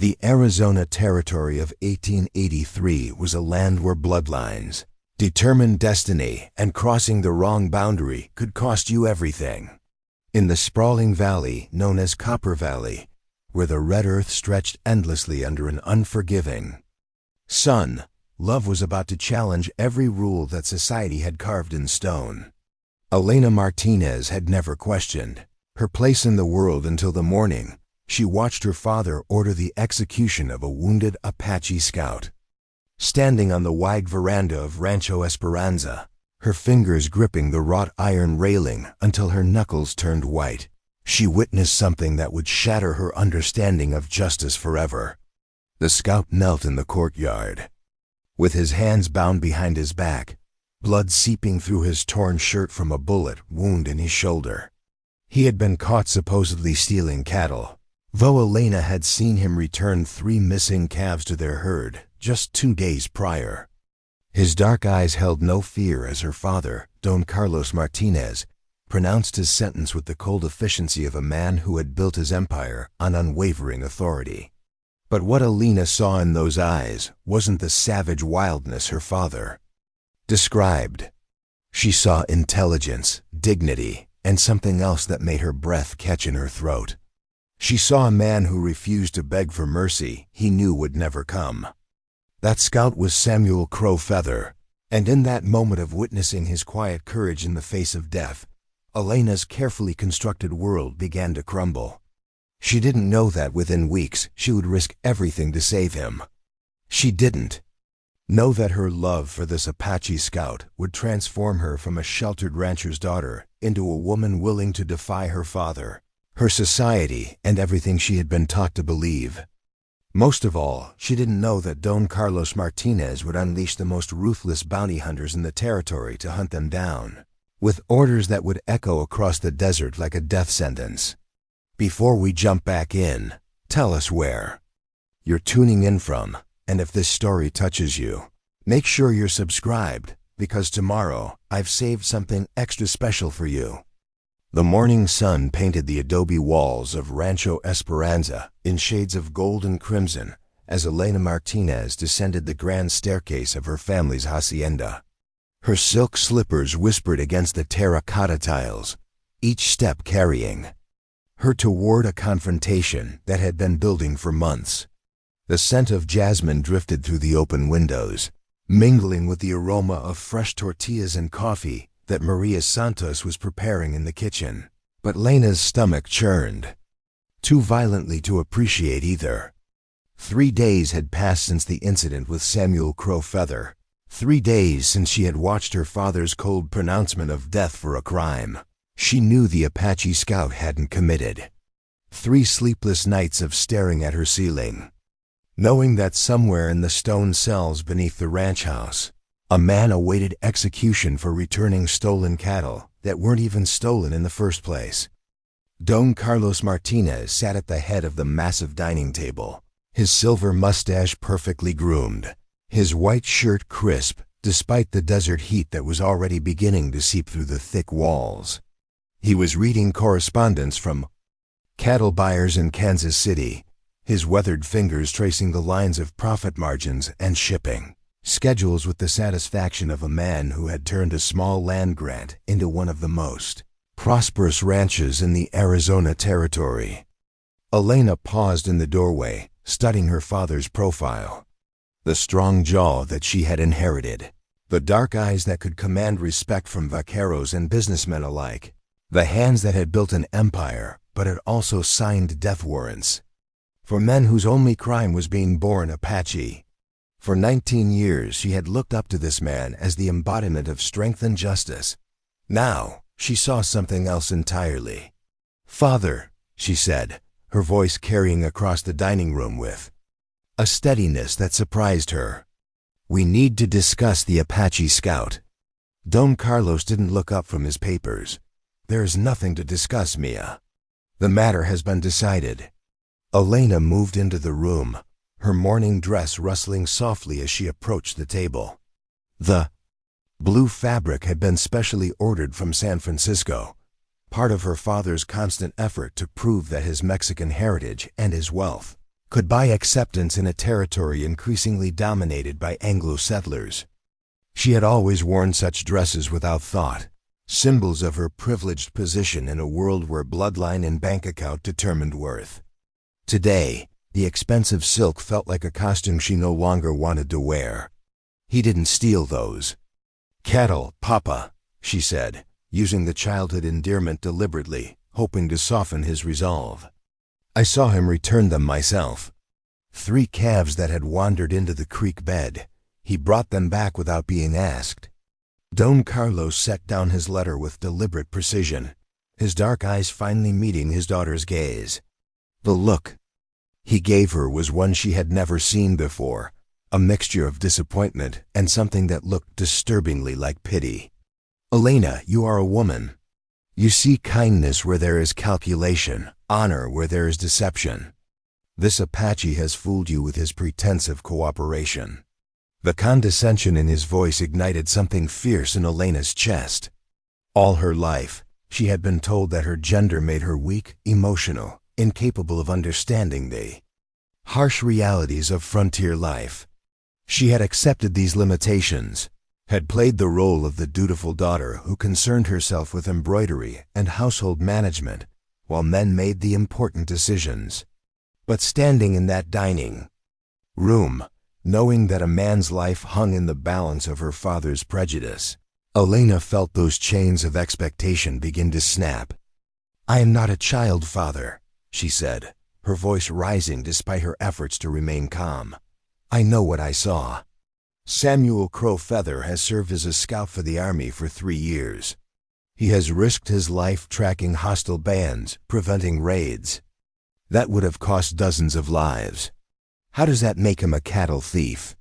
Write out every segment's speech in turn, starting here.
The Arizona Territory of 1883 was a land where bloodlines, determined destiny, and crossing the wrong boundary could cost you everything. In the sprawling valley known as Copper Valley, where the red earth stretched endlessly under an unforgiving sun, love was about to challenge every rule that society had carved in stone. Elena Martinez had never questioned her place in the world until the morning she watched her father order the execution of a wounded Apache scout. Standing on the wide veranda of Rancho Esperanza, her fingers gripping the wrought iron railing until her knuckles turned white, she witnessed something that would shatter her understanding of justice forever. The scout knelt in the courtyard, with his hands bound behind his back, blood seeping through his torn shirt from a bullet wound in his shoulder. He had been caught supposedly stealing cattle, though Elena had seen him return 3 missing calves to their herd just 2 days prior. His dark eyes held no fear as her father, Don Carlos Martinez, pronounced his sentence with the cold efficiency of a man who had built his empire on unwavering authority. But what Elena saw in those eyes wasn't the savage wildness her father described. She saw intelligence, dignity, and something else that made her breath catch in her throat. She saw a man who refused to beg for mercy he knew would never come. That scout was Samuel Crow Feather, and in that moment of witnessing his quiet courage in the face of death, Elena's carefully constructed world began to crumble. She didn't know that within weeks she would risk everything to save him. She didn't know that her love for this Apache scout would transform her from a sheltered rancher's daughter into a woman willing to defy her father, her society, and everything she had been taught to believe. Most of all, she didn't know that Don Carlos Martinez would unleash the most ruthless bounty hunters in the territory to hunt them down, with orders that would echo across the desert like a death sentence. Before we jump back in, tell us where you're tuning in from, and if this story touches you, make sure you're subscribed, because tomorrow I've saved something extra special for you. The morning sun painted the adobe walls of Rancho Esperanza in shades of gold and crimson as Elena Martinez descended the grand staircase of her family's hacienda. Her silk slippers whispered against the terracotta tiles, each step carrying her toward a confrontation that had been building for months. The scent of jasmine drifted through the open windows, mingling with the aroma of fresh tortillas and coffee that Maria Santos was preparing in the kitchen. But Lena's stomach churned, too violently to appreciate either. 3 days had passed since the incident with Samuel Crow Feather. 3 days since she had watched her father's cold pronouncement of death for a crime she knew the Apache scout hadn't committed. 3 sleepless nights of staring at her ceiling, knowing that somewhere in the stone cells beneath the ranch house, a man awaited execution for returning stolen cattle that weren't even stolen in the first place. Don Carlos Martinez sat at the head of the massive dining table, his silver mustache perfectly groomed, his white shirt crisp despite the desert heat that was already beginning to seep through the thick walls. He was reading correspondence from cattle buyers in Kansas City, his weathered fingers tracing the lines of profit margins and shipping schedules with the satisfaction of a man who had turned a small land grant into one of the most prosperous ranches in the Arizona Territory. Elena paused in the doorway, studying her father's profile. The strong jaw that she had inherited, the dark eyes that could command respect from vaqueros and businessmen alike, the hands that had built an empire but had also signed death warrants for men whose only crime was being born Apache. For 19 years she had looked up to this man as the embodiment of strength and justice. Now she saw something else entirely. "Father," she said, her voice carrying across the dining room with a steadiness that surprised her. "We need to discuss the Apache scout." Don Carlos didn't look up from his papers. "There is nothing to discuss, Mia. The matter has been decided." Elena moved into the room, her morning dress rustling softly as she approached the table. The blue fabric had been specially ordered from San Francisco, part of her father's constant effort to prove that his Mexican heritage and his wealth could buy acceptance in a territory increasingly dominated by Anglo settlers. She had always worn such dresses without thought, symbols of her privileged position in a world where bloodline and bank account determined worth. Today, the expensive silk felt like a costume she no longer wanted to wear. He didn't steal those. "Cattle, Papa," she said, using the childhood endearment deliberately, hoping to soften his resolve. "I saw him return them myself. 3 calves that had wandered into the creek bed. He brought them back without being asked." Don Carlos set down his letter with deliberate precision, his dark eyes finally meeting his daughter's gaze. The look he gave her was one she had never seen before, a mixture of disappointment and something that looked disturbingly like pity. "Elena, you are a woman. You see kindness where there is calculation, honor where there is deception. This Apache has fooled you with his pretense of cooperation." The condescension in his voice ignited something fierce in Elena's chest. All her life, she had been told that her gender made her weak, emotional, incapable of understanding the harsh realities of frontier life. She had accepted these limitations, had played the role of the dutiful daughter who concerned herself with embroidery and household management, while men made the important decisions. But standing in that dining room, knowing that a man's life hung in the balance of her father's prejudice, Elena felt those chains of expectation begin to snap. "I am not a child, Father," she said, her voice rising despite her efforts to remain calm. "I know what I saw. Samuel Crow Feather has served as a scout for the army for 3 years. He has risked his life tracking hostile bands, preventing raids. That would have cost dozens of lives. How does that make him a cattle thief?"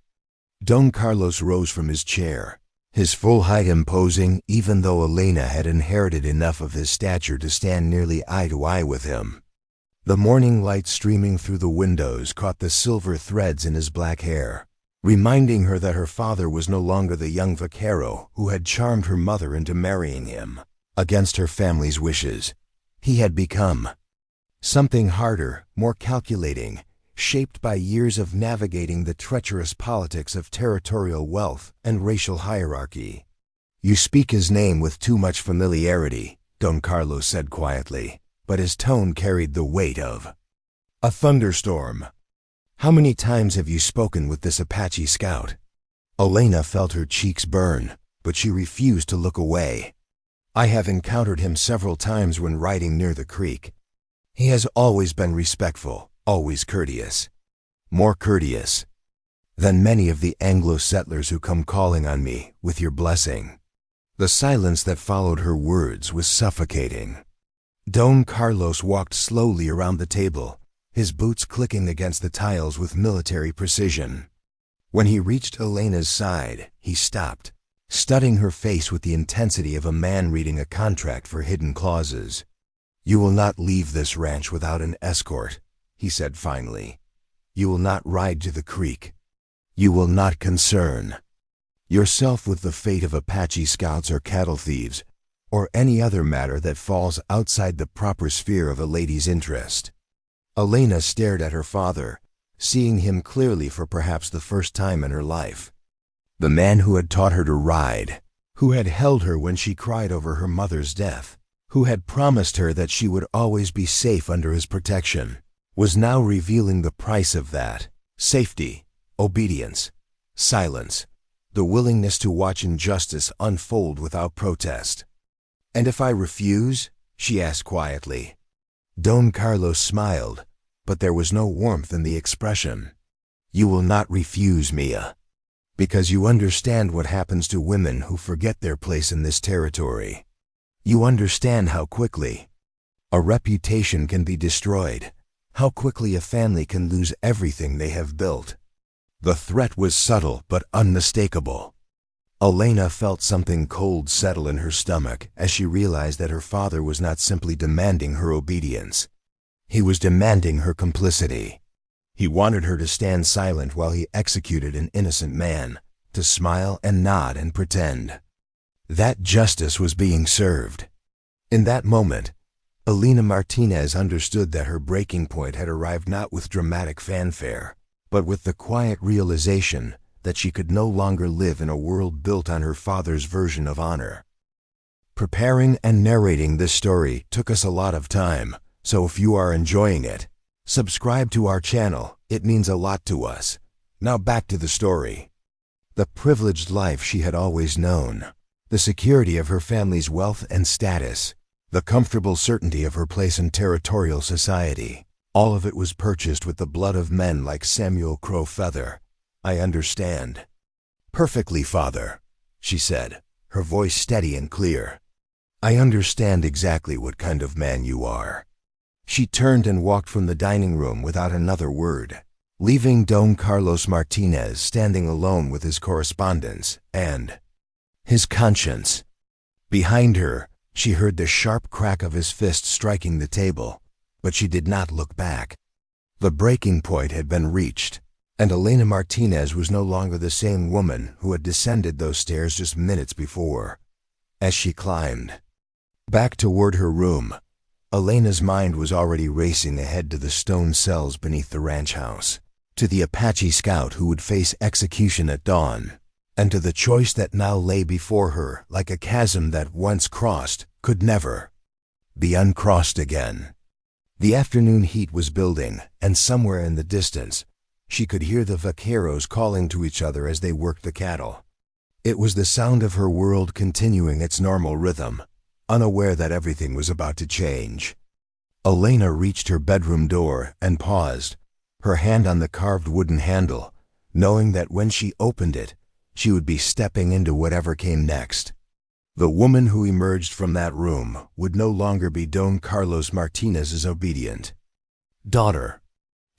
Don Carlos rose from his chair, his full height imposing, even though Elena had inherited enough of his stature to stand nearly eye to eye with him. The morning light streaming through the windows caught the silver threads in his black hair, reminding her that her father was no longer the young vaquero who had charmed her mother into marrying him, against her family's wishes. He had become something harder, more calculating, shaped by years of navigating the treacherous politics of territorial wealth and racial hierarchy. "You speak his name with too much familiarity," Don Carlos said quietly, but his tone carried the weight of a thunderstorm. "How many times have you spoken with this Apache scout?" Elena felt her cheeks burn, but she refused to look away. "I have encountered him several times when riding near the creek. He has always been respectful, always courteous. More courteous than many of the Anglo settlers who come calling on me, with your blessing." The silence that followed her words was suffocating. Don Carlos walked slowly around the table, his boots clicking against the tiles with military precision. When he reached Elena's side, he stopped, studying her face with the intensity of a man reading a contract for hidden clauses. "You will not leave this ranch without an escort," he said finally. "You will not ride to the creek. You will not concern yourself with the fate of Apache scouts or cattle thieves, or any other matter that falls outside the proper sphere of a lady's interest." Elena stared at her father, seeing him clearly for perhaps the first time in her life. The man who had taught her to ride, who had held her when she cried over her mother's death, who had promised her that she would always be safe under his protection, was now revealing the price of that: safety, obedience, silence, the willingness to watch injustice unfold without protest. "And if I refuse?" she asked quietly. Don Carlos smiled, but there was no warmth in the expression. "You will not refuse, Mia, because you understand what happens to women who forget their place in this territory. You understand how quickly a reputation can be destroyed, how quickly a family can lose everything they have built." The threat was subtle but unmistakable. Elena felt something cold settle in her stomach as she realized that her father was not simply demanding her obedience. He was demanding her complicity. He wanted her to stand silent while he executed an innocent man, to smile and nod and pretend that justice was being served. In that moment, Elena Martinez understood that her breaking point had arrived not with dramatic fanfare, but with the quiet realization that she could no longer live in a world built on her father's version of honor. Preparing and narrating this story took us a lot of time, so if you are enjoying it, subscribe to our channel. It means a lot to us. Now back to the story. The privileged life she had always known, the security of her family's wealth and status, the comfortable certainty of her place in territorial society, all of it was purchased with the blood of men like Samuel Crow Feather. I understand. Perfectly, Father, she said, her voice steady and clear. I understand exactly what kind of man you are. She turned and walked from the dining room without another word, leaving Don Carlos Martinez standing alone with his correspondence and his conscience. Behind her, she heard the sharp crack of his fist striking the table, but she did not look back. The breaking point had been reached, and Elena Martinez was no longer the same woman who had descended those stairs just minutes before. As she climbed back toward her room, Elena's mind was already racing ahead to the stone cells beneath the ranch house, to the Apache scout who would face execution at dawn, and to the choice that now lay before her like a chasm that once crossed could never be uncrossed again. The afternoon heat was building, and somewhere in the distance, she could hear the vaqueros calling to each other as they worked the cattle. It was the sound of her world continuing its normal rhythm, unaware that everything was about to change. Elena reached her bedroom door and paused, her hand on the carved wooden handle, knowing that when she opened it, she would be stepping into whatever came next. The woman who emerged from that room would no longer be Don Carlos Martinez's obedient daughter.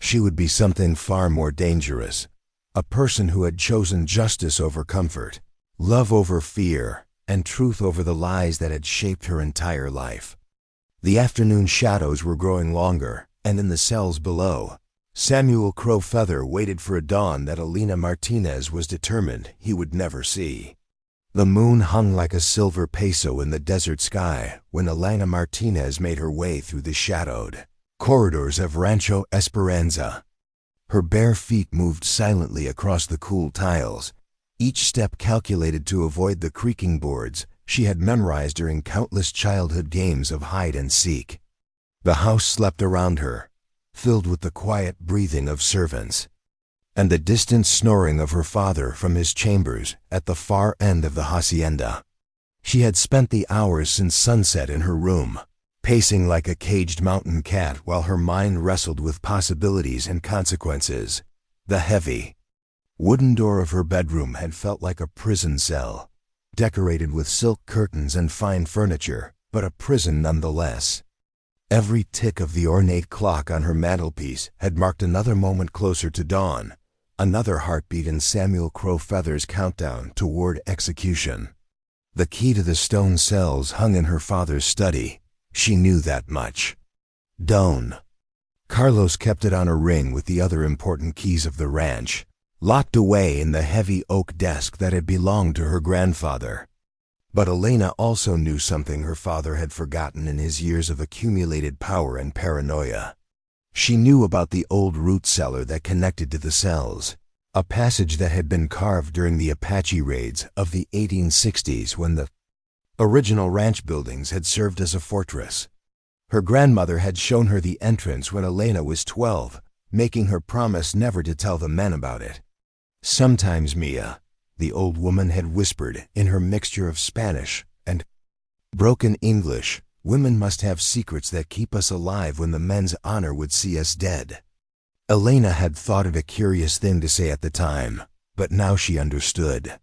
She would be something far more dangerous, a person who had chosen justice over comfort, love over fear, and truth over the lies that had shaped her entire life. The afternoon shadows were growing longer, and in the cells below, Samuel Crow Feather waited for a dawn that Elena Martinez was determined he would never see. The moon hung like a silver peso in the desert sky when Elena Martinez made her way through the shadowed corridors of Rancho Esperanza. Her bare feet moved silently across the cool tiles, each step calculated to avoid the creaking boards she had memorized during countless childhood games of hide and seek. The house slept around her, filled with the quiet breathing of servants, and the distant snoring of her father from his chambers at the far end of the hacienda. She had spent the hours since sunset in her room, pacing like a caged mountain cat while her mind wrestled with possibilities and consequences. The heavy wooden door of her bedroom had felt like a prison cell, decorated with silk curtains and fine furniture, but a prison nonetheless. Every tick of the ornate clock on her mantelpiece had marked another moment closer to dawn, another heartbeat in Samuel Crow Feather's countdown toward execution. The key to the stone cells hung in her father's study. She knew that much. Don Carlos kept it on a ring with the other important keys of the ranch, locked away in the heavy oak desk that had belonged to her grandfather. But Elena also knew something her father had forgotten in his years of accumulated power and paranoia. She knew about the old root cellar that connected to the cells, a passage that had been carved during the Apache raids of the 1860s when the original ranch buildings had served as a fortress. Her grandmother had shown her the entrance when Elena was 12, making her promise never to tell the men about it. Sometimes, Mia, the old woman had whispered in her mixture of Spanish and broken English, women must have secrets that keep us alive when the men's honor would see us dead. Elena had thought it a curious thing to say at the time, but now she understood.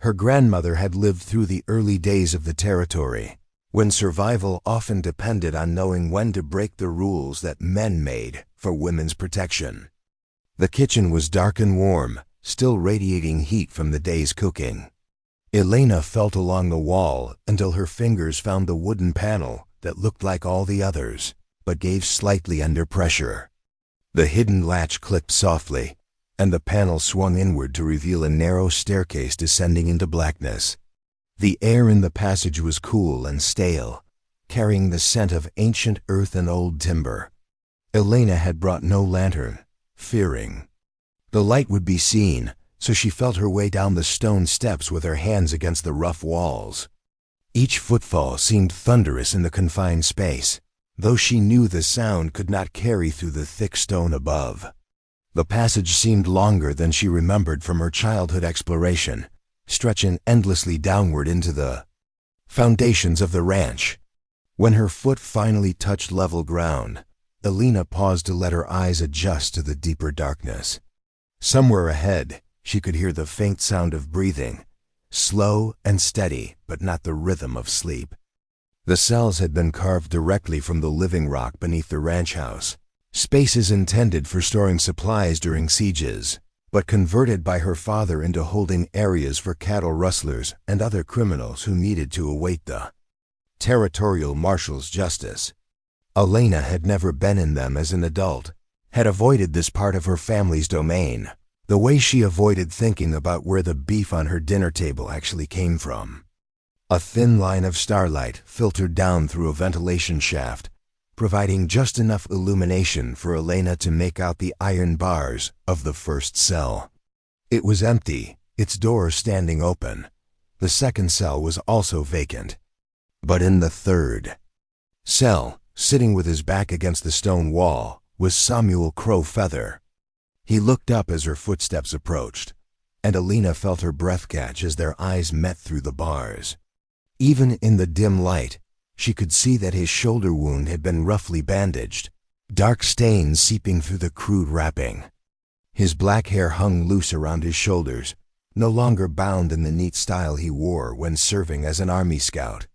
Her grandmother had lived through the early days of the territory, when survival often depended on knowing when to break the rules that men made for women's protection. The kitchen was dark and warm, still radiating heat from the day's cooking. Elena felt along the wall until her fingers found the wooden panel that looked like all the others, but gave slightly under pressure. The hidden latch clicked softly, and the panel swung inward to reveal a narrow staircase descending into blackness. The air in the passage was cool and stale, carrying the scent of ancient earth and old timber. Elena had brought no lantern, fearing the light would be seen, so she felt her way down the stone steps with her hands against the rough walls. Each footfall seemed thunderous in the confined space, though she knew the sound could not carry through the thick stone above. The passage seemed longer than she remembered from her childhood exploration, stretching endlessly downward into the foundations of the ranch. When her foot finally touched level ground, Elena paused to let her eyes adjust to the deeper darkness. Somewhere ahead, she could hear the faint sound of breathing, slow and steady, but not the rhythm of sleep. The cells had been carved directly from the living rock beneath the ranch house, spaces intended for storing supplies during sieges, but converted by her father into holding areas for cattle rustlers and other criminals who needed to await the territorial marshal's justice. Elena had never been in them as an adult, had avoided this part of her family's domain, the way she avoided thinking about where the beef on her dinner table actually came from. A thin line of starlight filtered down through a ventilation shaft, providing just enough illumination for Elena to make out the iron bars of the first cell. It was empty, its door standing open. The second cell was also vacant. But in the third cell, sitting with his back against the stone wall, was Samuel Crow Feather. He looked up as her footsteps approached, and Elena felt her breath catch as their eyes met through the bars. Even in the dim light, she could see that his shoulder wound had been roughly bandaged, dark stains seeping through the crude wrapping. His black hair hung loose around his shoulders, no longer bound in the neat style he wore when serving as an army scout.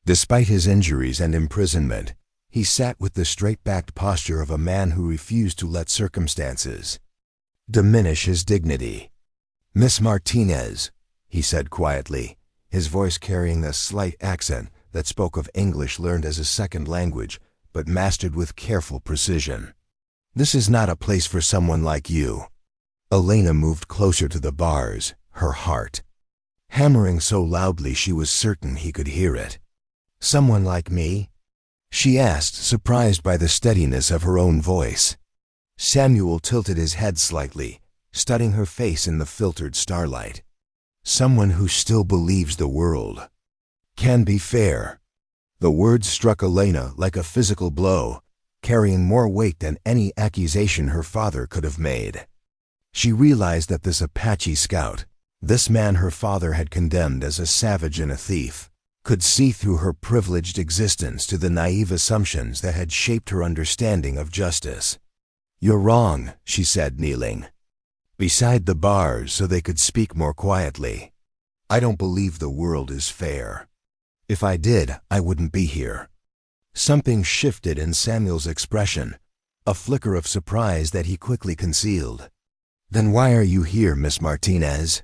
Despite his injuries and imprisonment, he sat with the straight-backed posture of a man who refused to let circumstances diminish his dignity. "Miss Martinez," he said quietly, his voice carrying a slight accent that spoke of English learned as a second language, but mastered with careful precision. "This is not a place for someone like you." Elena moved closer to the bars, her heart hammering so loudly she was certain he could hear it. "Someone like me?" she asked, surprised by the steadiness of her own voice. Samuel tilted his head slightly, studying her face in the filtered starlight. "Someone who still believes the world can be fair." The words struck Elena like a physical blow, carrying more weight than any accusation her father could have made. She realized that this Apache scout, this man her father had condemned as a savage and a thief, could see through her privileged existence to the naive assumptions that had shaped her understanding of justice. "You're wrong," she said, kneeling beside the bars so they could speak more quietly. "I don't believe the world is fair. If I did, I wouldn't be here." Something shifted in Samuel's expression, a flicker of surprise that he quickly concealed. "Then why are you here, Miss Martinez?"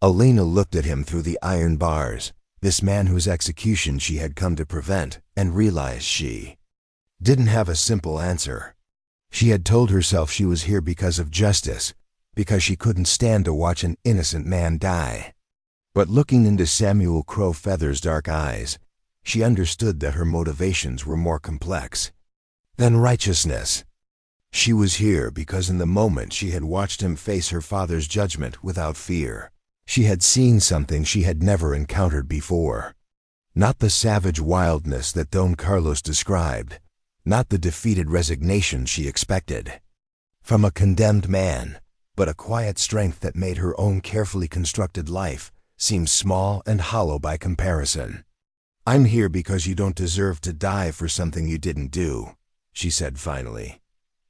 Elena looked at him through the iron bars, this man whose execution she had come to prevent, and realized she didn't have a simple answer. She had told herself she was here because of justice, because she couldn't stand to watch an innocent man die. But looking into Samuel Crow Feather's dark eyes, she understood that her motivations were more complex than righteousness. She was here because in the moment she had watched him face her father's judgment without fear. She had seen something she had never encountered before. Not the savage wildness that Don Carlos described, not the defeated resignation she expected from a condemned man, but a quiet strength that made her own carefully constructed life seem small and hollow by comparison. "I'm here because you don't deserve to die for something you didn't do," she said finally.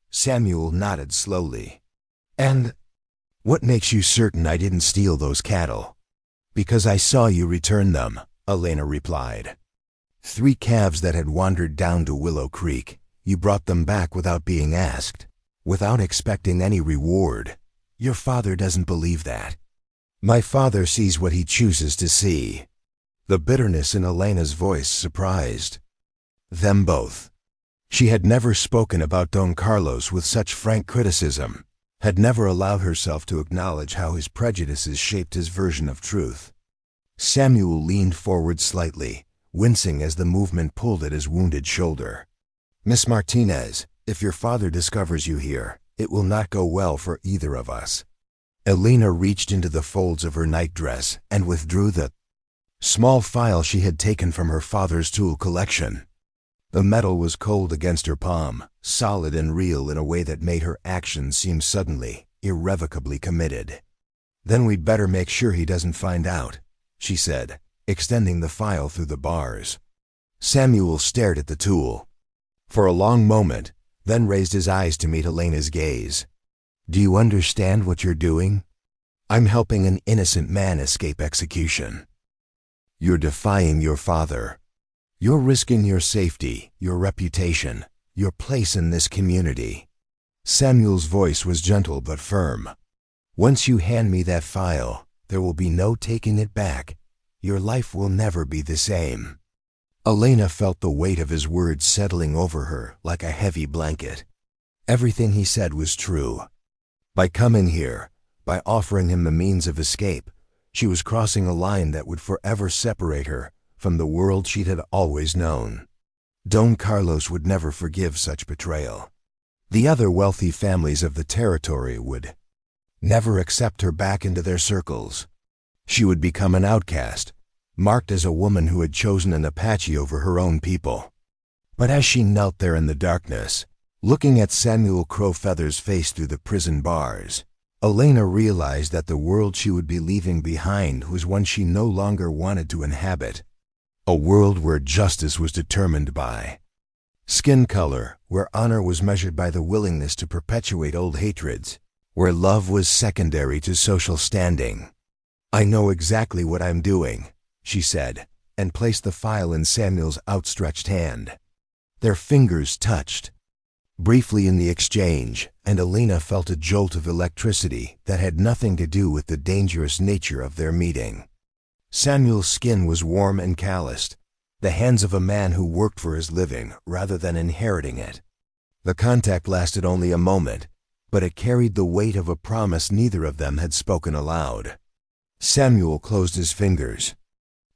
Samuel nodded slowly. "And what makes you certain I didn't steal those cattle?" "Because I saw you return them," Elena replied. 3 calves that had wandered down to Willow Creek. You brought them back without being asked, without expecting any reward. Your father doesn't believe that. My father sees what he chooses to see." The bitterness in Elena's voice surprised them both. She had never spoken about Don Carlos with such frank criticism, had never allowed herself to acknowledge how his prejudices shaped his version of truth. Samuel leaned forward slightly, wincing as the movement pulled at his wounded shoulder. "Miss Martinez, if your father discovers you here, it will not go well for either of us." Elena reached into the folds of her nightdress and withdrew the small file she had taken from her father's tool collection. The metal was cold against her palm, solid and real in a way that made her actions seem suddenly, irrevocably committed. "Then we'd better make sure he doesn't find out," she said, extending the file through the bars. Samuel stared at the tool for a long moment, then raised his eyes to meet Elena's gaze. "Do you understand what you're doing? I'm helping an innocent man escape execution. You're defying your father. You're risking your safety, your reputation, your place in this community." Samuel's voice was gentle but firm. "Once you hand me that file, there will be no taking it back. Your life will never be the same." Elena felt the weight of his words settling over her like a heavy blanket. Everything he said was true. By coming here, by offering him the means of escape, she was crossing a line that would forever separate her from the world she had always known. Don Carlos would never forgive such betrayal. The other wealthy families of the territory would never accept her back into their circles. She would become an outcast, marked as a woman who had chosen an Apache over her own people. But as she knelt there in the darkness, looking at Samuel Crowfeather's face through the prison bars, Elena realized that the world she would be leaving behind was one she no longer wanted to inhabit. A world where justice was determined by skin color, where honor was measured by the willingness to perpetuate old hatreds, where love was secondary to social standing. "I know exactly what I'm doing," she said, and placed the file in Samuel's outstretched hand. Their fingers touched briefly in the exchange, and Elena felt a jolt of electricity that had nothing to do with the dangerous nature of their meeting. Samuel's skin was warm and calloused, the hands of a man who worked for his living rather than inheriting it. The contact lasted only a moment, but it carried the weight of a promise neither of them had spoken aloud. Samuel closed his fingers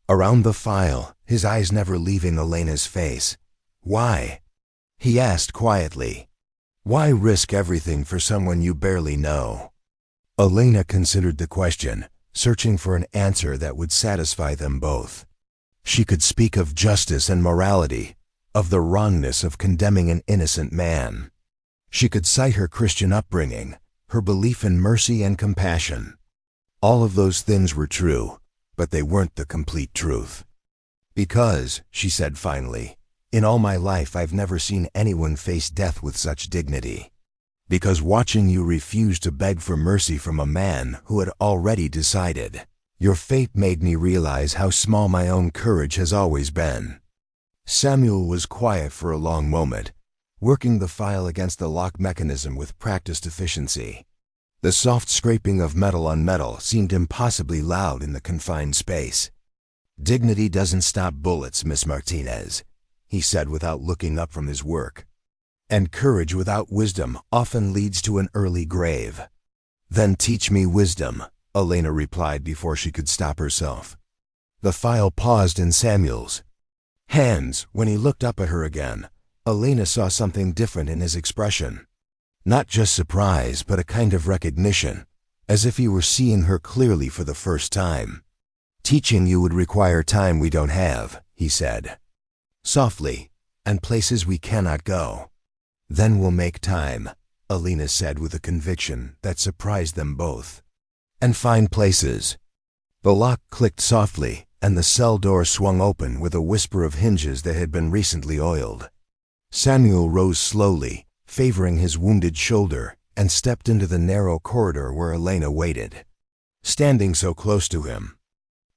around the file, his eyes never leaving Elena's face. "Why?" he asked quietly. "Why risk everything for someone you barely know?" Elena considered the question, searching for an answer that would satisfy them both. She could speak of justice and morality, of the wrongness of condemning an innocent man. She could cite her Christian upbringing, her belief in mercy and compassion. All of those things were true, but they weren't the complete truth. "Because," she said finally, "in all my life I've never seen anyone face death with such dignity. Because watching you refuse to beg for mercy from a man who had already decided your fate made me realize how small my own courage has always been." Samuel was quiet for a long moment, working the file against the lock mechanism with practiced efficiency. The soft scraping of metal on metal seemed impossibly loud in the confined space. "Dignity doesn't stop bullets, Miss Martinez," he said without looking up from his work. "And courage without wisdom often leads to an early grave." "Then teach me wisdom," Elena replied before she could stop herself. The file paused in Samuel's hands. When he looked up at her again, Elena saw something different in his expression. Not just surprise, but a kind of recognition, as if he were seeing her clearly for the first time. "Teaching you would require time we don't have," he said softly, "and places we cannot go." "Then we'll make time," Elena said with a conviction that surprised them both. "And find places." The lock clicked softly, and the cell door swung open with a whisper of hinges that had been recently oiled. Samuel rose slowly, favoring his wounded shoulder, and stepped into the narrow corridor where Elena waited. Standing so close to him,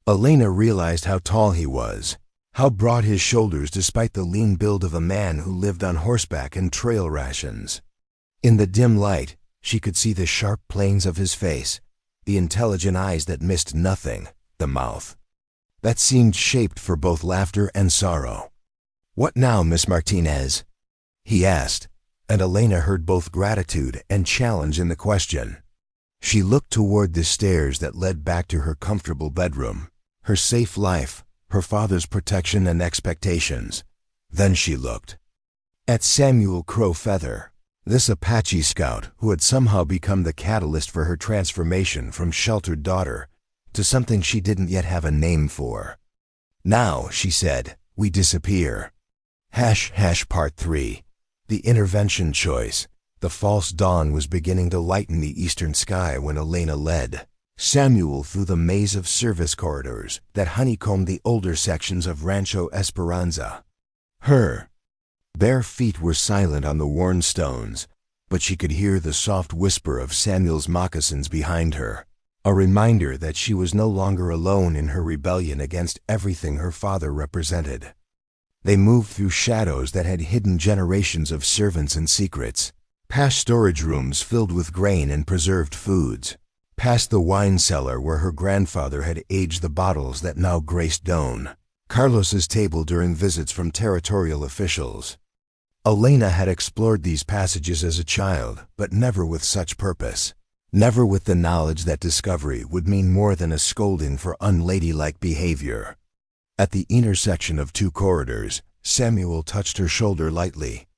Elena realized how tall he was, how broad his shoulders despite the lean build of a man who lived on horseback and trail rations. In the dim light, she could see the sharp planes of his face, the intelligent eyes that missed nothing, the mouth that seemed shaped for both laughter and sorrow. "What now, Miss Martinez?" he asked, and Elena heard both gratitude and challenge in the question. She looked toward the stairs that led back to her comfortable bedroom, her safe life, her father's protection and expectations. Then she looked at Samuel Crowfeather, this Apache scout who had somehow become the catalyst for her transformation from sheltered daughter to something she didn't yet have a name for. Now, she said, we disappear. Part 3. The intervention choice. The false dawn was beginning to lighten the eastern sky when Elena led Samuel through the maze of service corridors that honeycombed the older sections of Rancho Esperanza. Her bare feet were silent on the worn stones, but she could hear the soft whisper of Samuel's moccasins behind her, a reminder that she was no longer alone in her rebellion against everything her father represented. They moved through shadows that had hidden generations of servants and secrets, past storage rooms filled with grain and preserved foods, past the wine cellar where her grandfather had aged the bottles that now graced Don Carlos's table during visits from territorial officials. Elena had explored these passages as a child, but never with such purpose, never with the knowledge that discovery would mean more than a scolding for unladylike behavior. At the intersection of two corridors, Samuel touched her shoulder lightly,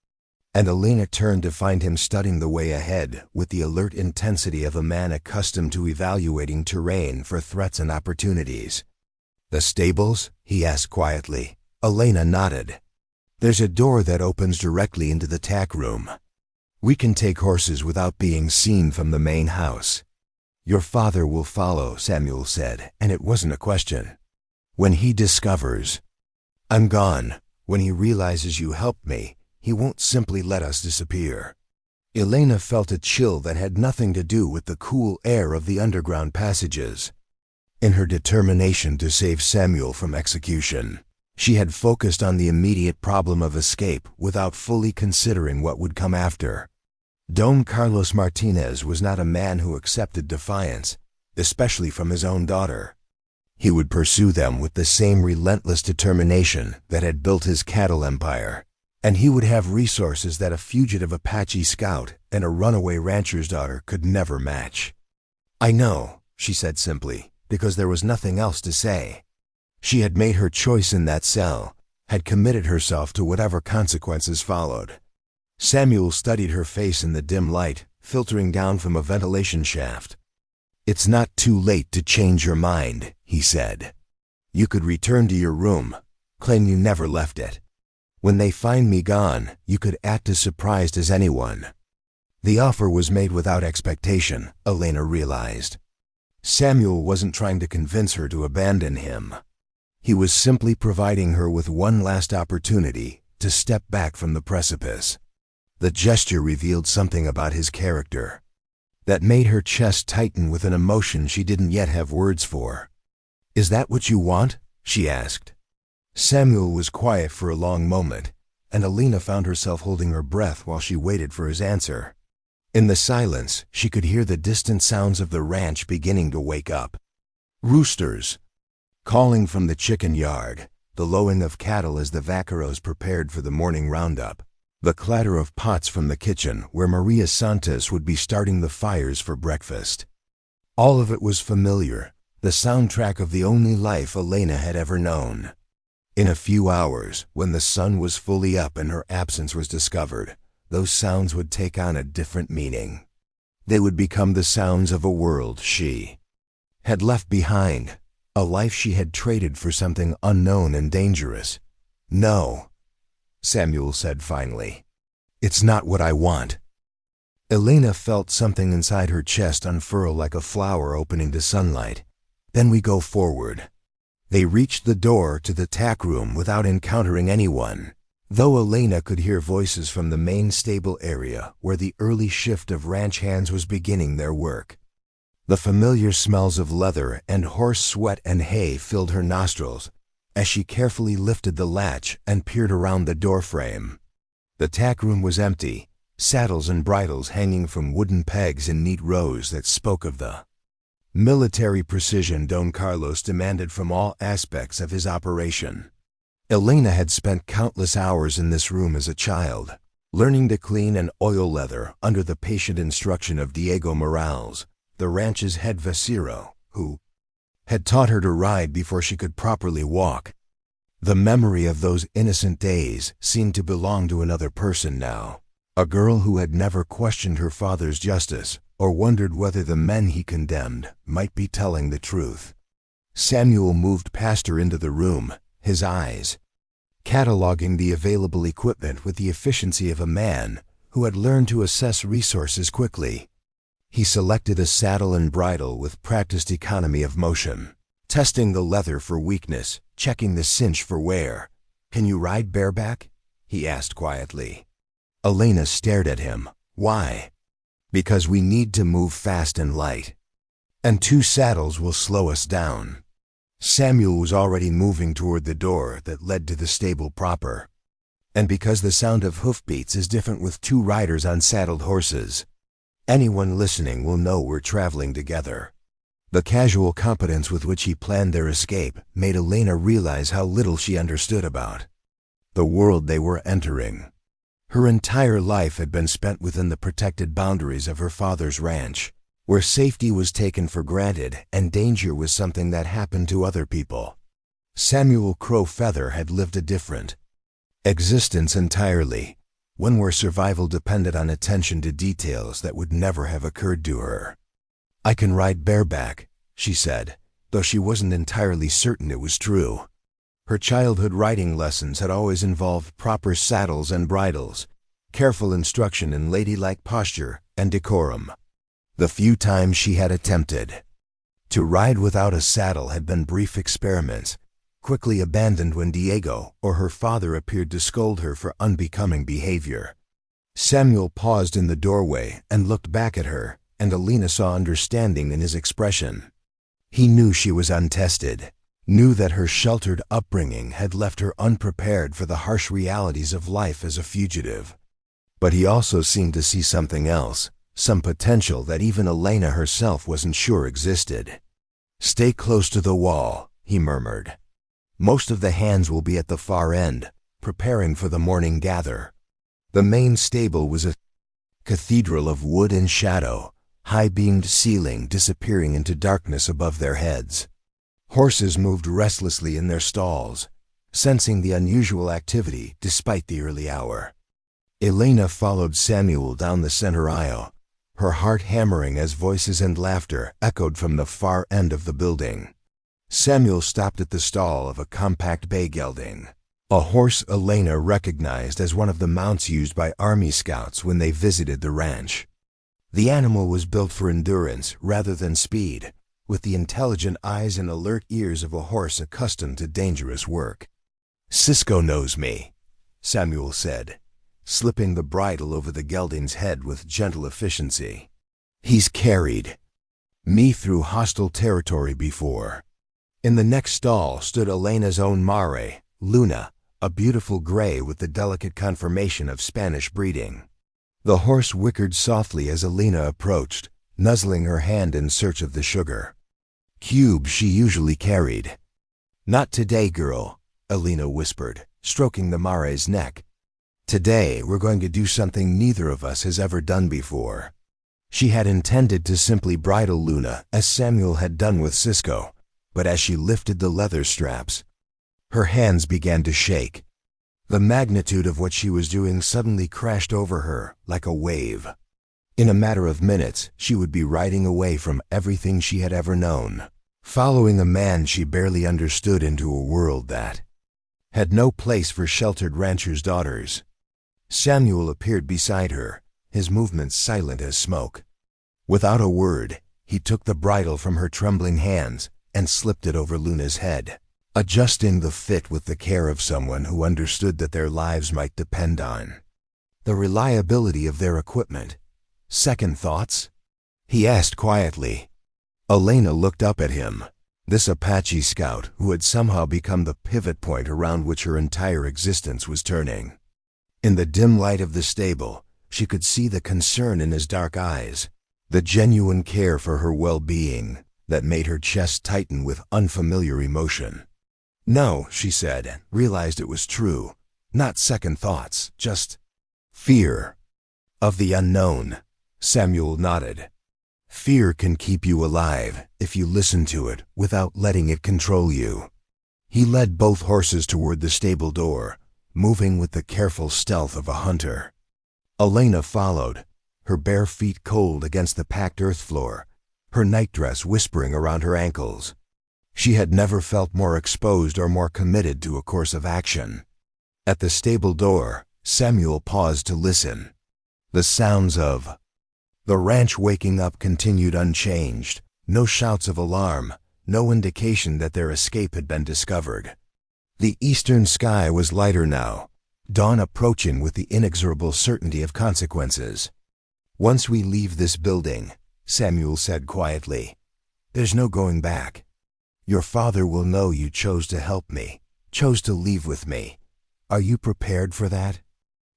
and Elena turned to find him studying the way ahead with the alert intensity of a man accustomed to evaluating terrain for threats and opportunities. "The stables?" he asked quietly. Elena nodded. "There's a door that opens directly into the tack room. We can take horses without being seen from the main house." "Your father will follow," Samuel said, and it wasn't a question. "When he discovers I'm gone, when he realizes you helped me, he won't simply let us disappear." Elena felt a chill that had nothing to do with the cool air of the underground passages. In her determination to save Samuel from execution, she had focused on the immediate problem of escape without fully considering what would come after. Don Carlos Martinez was not a man who accepted defiance, especially from his own daughter. He would pursue them with the same relentless determination that had built his cattle empire, and he would have resources that a fugitive Apache scout and a runaway rancher's daughter could never match. "I know," she said simply, because there was nothing else to say. She had made her choice in that cell, had committed herself to whatever consequences followed. Samuel studied her face in the dim light, filtering down from a ventilation shaft. "It's not too late to change your mind," he said. "You could return to your room, claim you never left it. When they find me gone, you could act as surprised as anyone." The offer was made without expectation, Elena realized. Samuel wasn't trying to convince her to abandon him. He was simply providing her with one last opportunity to step back from the precipice. The gesture revealed something about his character that made her chest tighten with an emotion she didn't yet have words for. "Is that what you want?" she asked. Samuel was quiet for a long moment, and Elena found herself holding her breath while she waited for his answer. In the silence, she could hear the distant sounds of the ranch beginning to wake up. Roosters calling from the chicken yard, the lowing of cattle as the vaqueros prepared for the morning roundup, the clatter of pots from the kitchen where Maria Santos would be starting the fires for breakfast. All of it was familiar, the soundtrack of the only life Elena had ever known. In a few hours, when the sun was fully up and her absence was discovered, those sounds would take on a different meaning. They would become the sounds of a world she had left behind, a life she had traded for something unknown and dangerous. "No," Samuel said finally. "It's not what I want." Elena felt something inside her chest unfurl like a flower opening to sunlight. "Then we go forward." They reached the door to the tack room without encountering anyone, though Elena could hear voices from the main stable area where the early shift of ranch hands was beginning their work. The familiar smells of leather and horse sweat and hay filled her nostrils as she carefully lifted the latch and peered around the doorframe. The tack room was empty, saddles and bridles hanging from wooden pegs in neat rows that spoke of the military precision Don Carlos demanded from all aspects of his operation. Elena had spent countless hours in this room as a child, learning to clean and oil leather under the patient instruction of Diego Morales, the ranch's head vaquero, who had taught her to ride before she could properly walk. The memory of those innocent days seemed to belong to another person now, a girl who had never questioned her father's justice or wondered whether the men he condemned might be telling the truth. Samuel moved past her into the room, his eyes cataloging the available equipment with the efficiency of a man who had learned to assess resources quickly. He selected a saddle and bridle with practiced economy of motion, testing the leather for weakness, checking the cinch for wear. "Can you ride bareback?" he asked quietly. Elena stared at him. "Why?" "Because we need to move fast and light. And 2 saddles will slow us down." Samuel was already moving toward the door that led to the stable proper. "And because the sound of hoofbeats is different with 2 riders on saddled horses. Anyone listening will know we're traveling together." The casual competence with which he planned their escape made Elena realize how little she understood about the world they were entering. Her entire life had been spent within the protected boundaries of her father's ranch, where safety was taken for granted and danger was something that happened to other people. Samuel Crow Feather had lived a different existence entirely, one where survival depended on attention to details that would never have occurred to her. "I can ride bareback," she said, though she wasn't entirely certain it was true. Her childhood riding lessons had always involved proper saddles and bridles, careful instruction in ladylike posture and decorum. The few times she had attempted to ride without a saddle had been brief experiments, quickly abandoned when Diego or her father appeared to scold her for unbecoming behavior. Samuel paused in the doorway and looked back at her, and Elena saw understanding in his expression. He knew she was untested, knew that her sheltered upbringing had left her unprepared for the harsh realities of life as a fugitive. But he also seemed to see something else, some potential that even Elena herself wasn't sure existed. "Stay close to the wall," he murmured. "Most of the hands will be at the far end, preparing for the morning gather." The main stable was a cathedral of wood and shadow, high-beamed ceiling disappearing into darkness above their heads. Horses moved restlessly in their stalls, sensing the unusual activity despite the early hour. Elena followed Samuel down the center aisle, her heart hammering as voices and laughter echoed from the far end of the building. Samuel stopped at the stall of a compact bay gelding, a horse Elena recognized as one of the mounts used by Army Scouts when they visited the ranch. The animal was built for endurance rather than speed, with the intelligent eyes and alert ears of a horse accustomed to dangerous work. "Cisco knows me," Samuel said, slipping the bridle over the gelding's head with gentle efficiency. "He's carried me through hostile territory before." In the next stall stood Elena's own mare, Luna, a beautiful gray with the delicate conformation of Spanish breeding. The horse whickered softly as Elena approached, nuzzling her hand in search of the sugar cube she usually carried. "Not today, girl," Elena whispered, stroking the mare's neck. "Today we're going to do something neither of us has ever done before." She had intended to simply bridle Luna as Samuel had done with Cisco, but as she lifted the leather straps, her hands began to shake. The magnitude of what she was doing suddenly crashed over her like a wave. In a matter of minutes, she would be riding away from everything she had ever known, following a man she barely understood into a world that had no place for sheltered ranchers' daughters. Samuel appeared beside her, his movements silent as smoke. Without a word, he took the bridle from her trembling hands and slipped it over Luna's head, adjusting the fit with the care of someone who understood that their lives might depend on the reliability of their equipment. "Second thoughts?" he asked quietly. Elena looked up at him, this Apache scout who had somehow become the pivot point around which her entire existence was turning. In the dim light of the stable, she could see the concern in his dark eyes, the genuine care for her well-being that made her chest tighten with unfamiliar emotion. "No," she said, realized it was true. "Not second thoughts, just fear of the unknown." Samuel nodded. "Fear can keep you alive if you listen to it without letting it control you." He led both horses toward the stable door, moving with the careful stealth of a hunter. Elena followed, her bare feet cold against the packed earth floor, her nightdress whispering around her ankles. She had never felt more exposed or more committed to a course of action. At the stable door, Samuel paused to listen. The sounds of the ranch waking up continued unchanged. No shouts of alarm, no indication that their escape had been discovered. The eastern sky was lighter now, dawn approaching with the inexorable certainty of consequences. "Once we leave this building," Samuel said quietly, "there's no going back. Your father will know you chose to help me, chose to leave with me. Are you prepared for that?"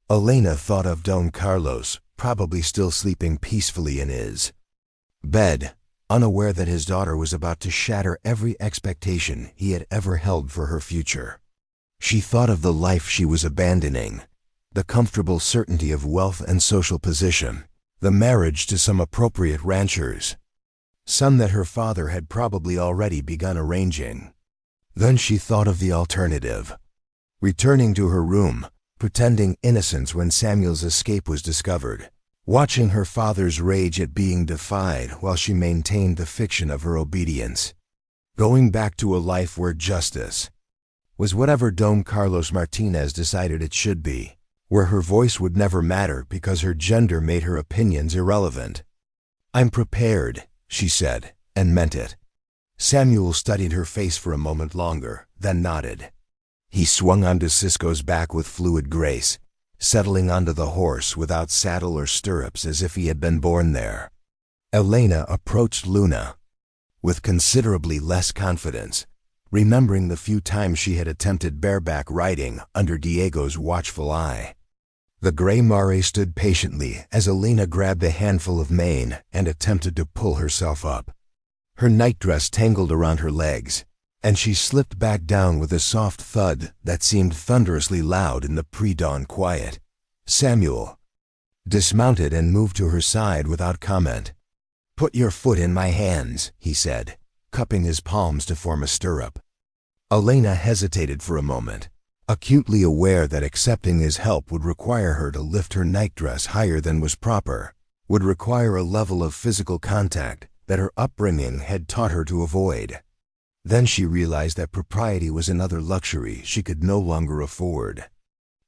Elena thought of Don Carlos, probably still sleeping peacefully in his bed, unaware that his daughter was about to shatter every expectation he had ever held for her future. She thought of the life she was abandoning, the comfortable certainty of wealth and social position, the marriage to some appropriate ranchers, son that her father had probably already begun arranging. Then she thought of the alternative, returning to her room, pretending innocence when Samuel's escape was discovered, watching her father's rage at being defied while she maintained the fiction of her obedience, going back to a life where justice was whatever Don Carlos Martinez decided it should be, where her voice would never matter because her gender made her opinions irrelevant. "I'm prepared," she said, and meant it. Samuel studied her face for a moment longer, then nodded. He swung onto Cisco's back with fluid grace, settling onto the horse without saddle or stirrups as if he had been born there. Elena approached Luna with considerably less confidence, remembering the few times she had attempted bareback riding under Diego's watchful eye. The gray mare stood patiently as Elena grabbed a handful of mane and attempted to pull herself up. Her nightdress tangled around her legs, and she slipped back down with a soft thud that seemed thunderously loud in the pre-dawn quiet. Samuel dismounted and moved to her side without comment. "Put your foot in my hands," he said, cupping his palms to form a stirrup. Elena hesitated for a moment, acutely aware that accepting his help would require her to lift her nightdress higher than was proper, would require a level of physical contact that her upbringing had taught her to avoid. Then she realized that propriety was another luxury she could no longer afford.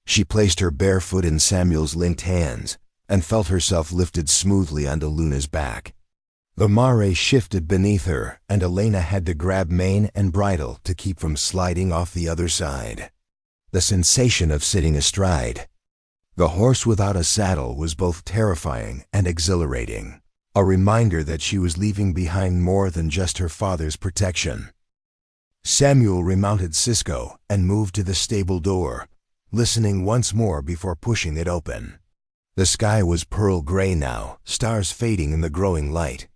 She placed her bare foot in Samuel's linked hands and felt herself lifted smoothly onto Luna's back. The mare shifted beneath her, and Elena had to grab mane and bridle to keep from sliding off the other side. The sensation of sitting astride the horse without a saddle was both terrifying and exhilarating, a reminder that she was leaving behind more than just her father's protection. Samuel remounted Cisco and moved to the stable door, listening once more before pushing it open. The sky was pearl gray now, stars fading in the growing light.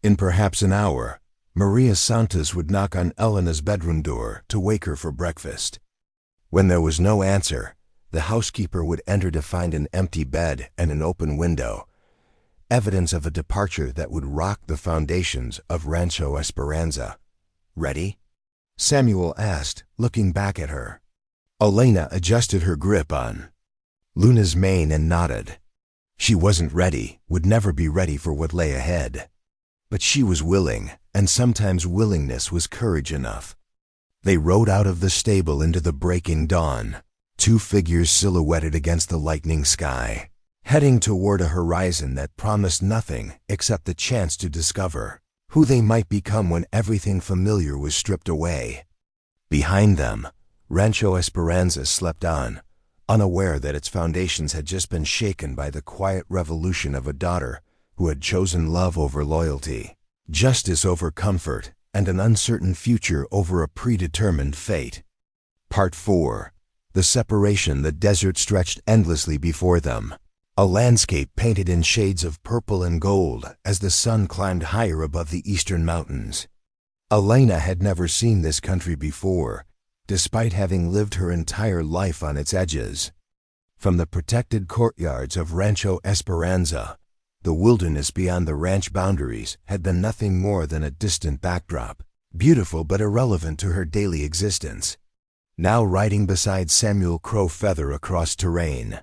In perhaps an hour, Maria Santos would knock on Elena's bedroom door to wake her for breakfast. When there was no answer, the housekeeper would enter to find an empty bed and an open window, evidence of a departure that would rock the foundations of Rancho Esperanza. "Ready?" Samuel asked, looking back at her. Elena adjusted her grip on Luna's mane and nodded. She wasn't ready, would never be ready for what lay ahead. But she was willing, and sometimes willingness was courage enough. They rode out of the stable into the breaking dawn, two figures silhouetted against the lightening sky, heading toward a horizon that promised nothing except the chance to discover who they might become when everything familiar was stripped away. Behind them, Rancho Esperanza slept on, unaware that its foundations had just been shaken by the quiet revolution of a daughter who had chosen love over loyalty, justice over comfort, and an uncertain future over a predetermined fate. Part 4. The separation. The desert stretched endlessly before them, a landscape painted in shades of purple and gold as the sun climbed higher above the eastern mountains. Elena had never seen this country before, despite having lived her entire life on its edges. From the protected courtyards of Rancho Esperanza, the wilderness beyond the ranch boundaries had been nothing more than a distant backdrop. beautiful but irrelevant to her daily existence. Now riding beside Samuel Crow Feather across terrain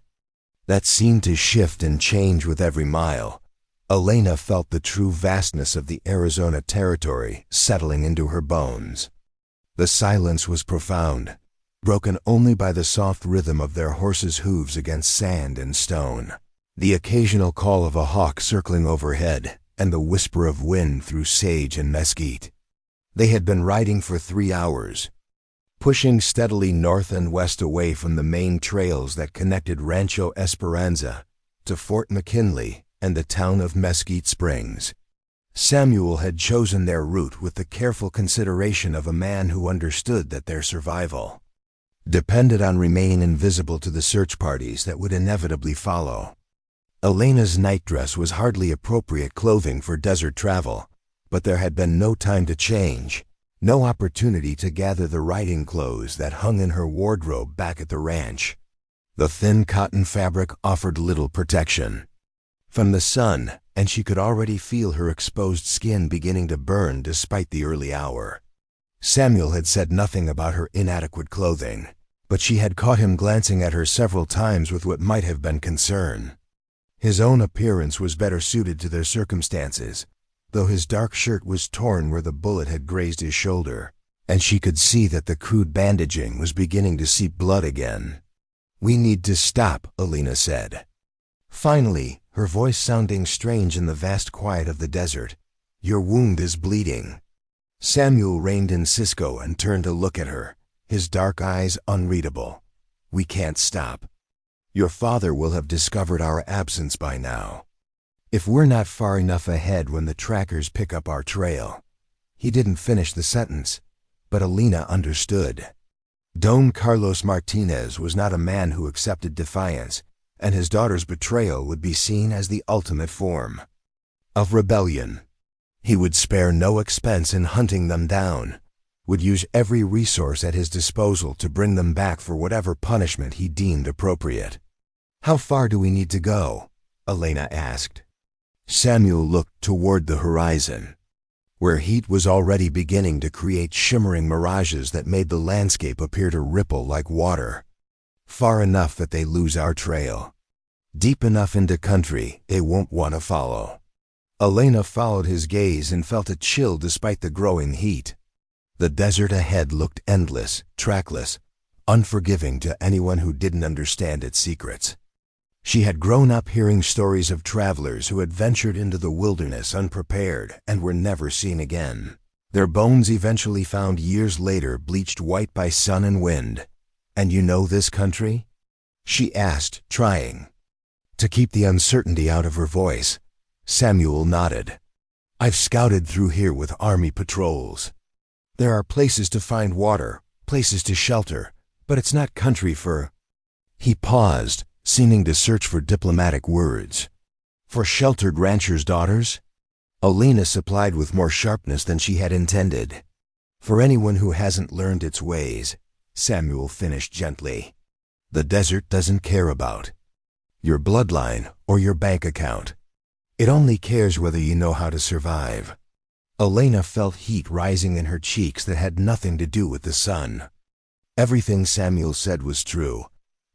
that seemed to shift and change with every mile, Elena felt the true vastness of the Arizona territory settling into her bones. The silence was profound, broken only by the soft rhythm of their horses' hooves against sand and stone, the occasional call of a hawk circling overhead, and the whisper of wind through sage and mesquite. They had been riding for 3 hours, pushing steadily north and west away from the main trails that connected Rancho Esperanza to Fort McKinley and the town of Mesquite Springs. Samuel had chosen their route with the careful consideration of a man who understood that their survival depended on remaining invisible to the search parties that would inevitably follow. Elena's nightdress was hardly appropriate clothing for desert travel, but there had been no time to change, no opportunity to gather the riding clothes that hung in her wardrobe back at the ranch. The thin cotton fabric offered little protection from the sun, and she could already feel her exposed skin beginning to burn despite the early hour. Samuel had said nothing about her inadequate clothing, but she had caught him glancing at her several times with what might have been concern. His own appearance was better suited to their circumstances, though his dark shirt was torn where the bullet had grazed his shoulder, and she could see that the crude bandaging was beginning to seep blood again. "We need to stop," Elena said. Finally, her voice sounding strange in the vast quiet of the desert. "Your wound is bleeding." Samuel reined in Cisco and turned to look at her, his dark eyes unreadable. "We can't stop. Your father will have discovered our absence by now. If we're not far enough ahead when the trackers pick up our trail." He didn't finish the sentence, but Elena understood. Don Carlos Martinez was not a man who accepted defiance, and his daughter's betrayal would be seen as the ultimate form of rebellion. He would spare no expense in hunting them down, would use every resource at his disposal to bring them back for whatever punishment he deemed appropriate. "How far do we need to go?" Elena asked. Samuel looked toward the horizon, where heat was already beginning to create shimmering mirages that made the landscape appear to ripple like water. "Far enough that they lose our trail. Deep enough into country they won't want to follow." Elena followed his gaze and felt a chill despite the growing heat. The desert ahead looked endless, trackless, unforgiving to anyone who didn't understand its secrets. She had grown up hearing stories of travelers who had ventured into the wilderness unprepared and were never seen again. Their bones eventually found years later bleached white by sun and wind. "And you know this country?" she asked, trying to keep the uncertainty out of her voice. Samuel nodded. "I've scouted through here with army patrols. There are places to find water, places to shelter, but it's not country for—" He paused, seeming to search for diplomatic words. "For sheltered ranchers' daughters?" Elena supplied with more sharpness than she had intended. "For anyone who hasn't learned its ways," Samuel finished gently. "The desert doesn't care about your bloodline or your bank account. It only cares whether you know how to survive." Elena felt heat rising in her cheeks that had nothing to do with the sun. Everything Samuel said was true,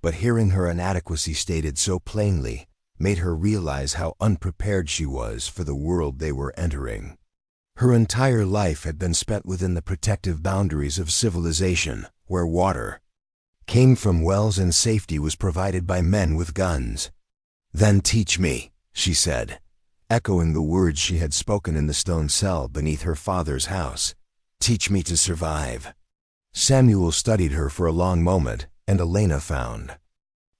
but hearing her inadequacy stated so plainly made her realize how unprepared she was for the world they were entering. Her entire life had been spent within the protective boundaries of civilization, where water came from wells and safety was provided by men with guns. "Then teach me," she said, echoing the words she had spoken in the stone cell beneath her father's house. "Teach me to survive." Samuel studied her for a long moment, and Elena found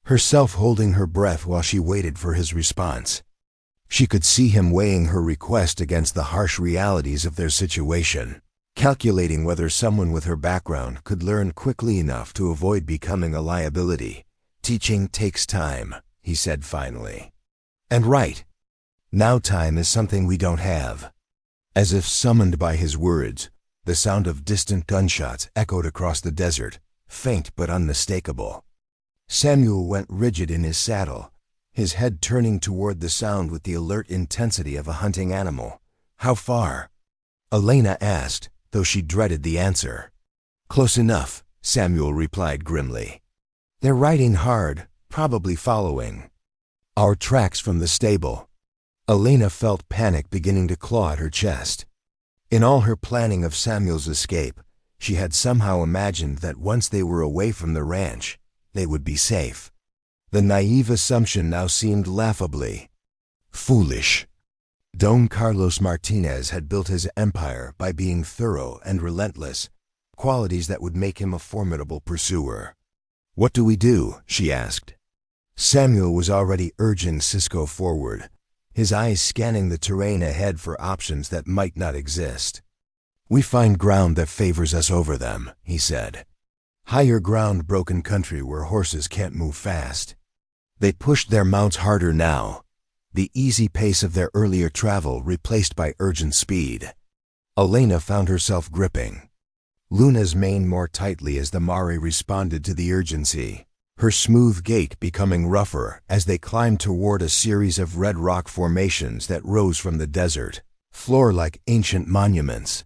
herself holding her breath while she waited for his response. She could see him weighing her request against the harsh realities of their situation, calculating whether someone with her background could learn quickly enough to avoid becoming a liability. "Teaching takes time," he said finally. "And right now time is something we don't have." As if summoned by his words, the sound of distant gunshots echoed across the desert, faint but unmistakable. Samuel went rigid in his saddle, his head turning toward the sound with the alert intensity of a hunting animal. "How far?" Elena asked, though she dreaded the answer. "Close enough," Samuel replied grimly. "They're riding hard, probably following our tracks from the stable." Elena felt panic beginning to claw at her chest. In all her planning of Samuel's escape, she had somehow imagined that once they were away from the ranch, they would be safe. The naive assumption now seemed laughably foolish. Don Carlos Martinez had built his empire by being thorough and relentless, qualities that would make him a formidable pursuer. "What do we do?" she asked. Samuel was already urging Cisco forward, his eyes scanning the terrain ahead for options that might not exist. "We find ground that favors us over them," he said. "Higher ground, broken country where horses can't move fast." They pushed their mounts harder now, the easy pace of their earlier travel replaced by urgent speed. Elena found herself gripping Luna's mane more tightly as the Mari responded to the urgency, her smooth gait becoming rougher as they climbed toward a series of red rock formations that rose from the desert floor like ancient monuments.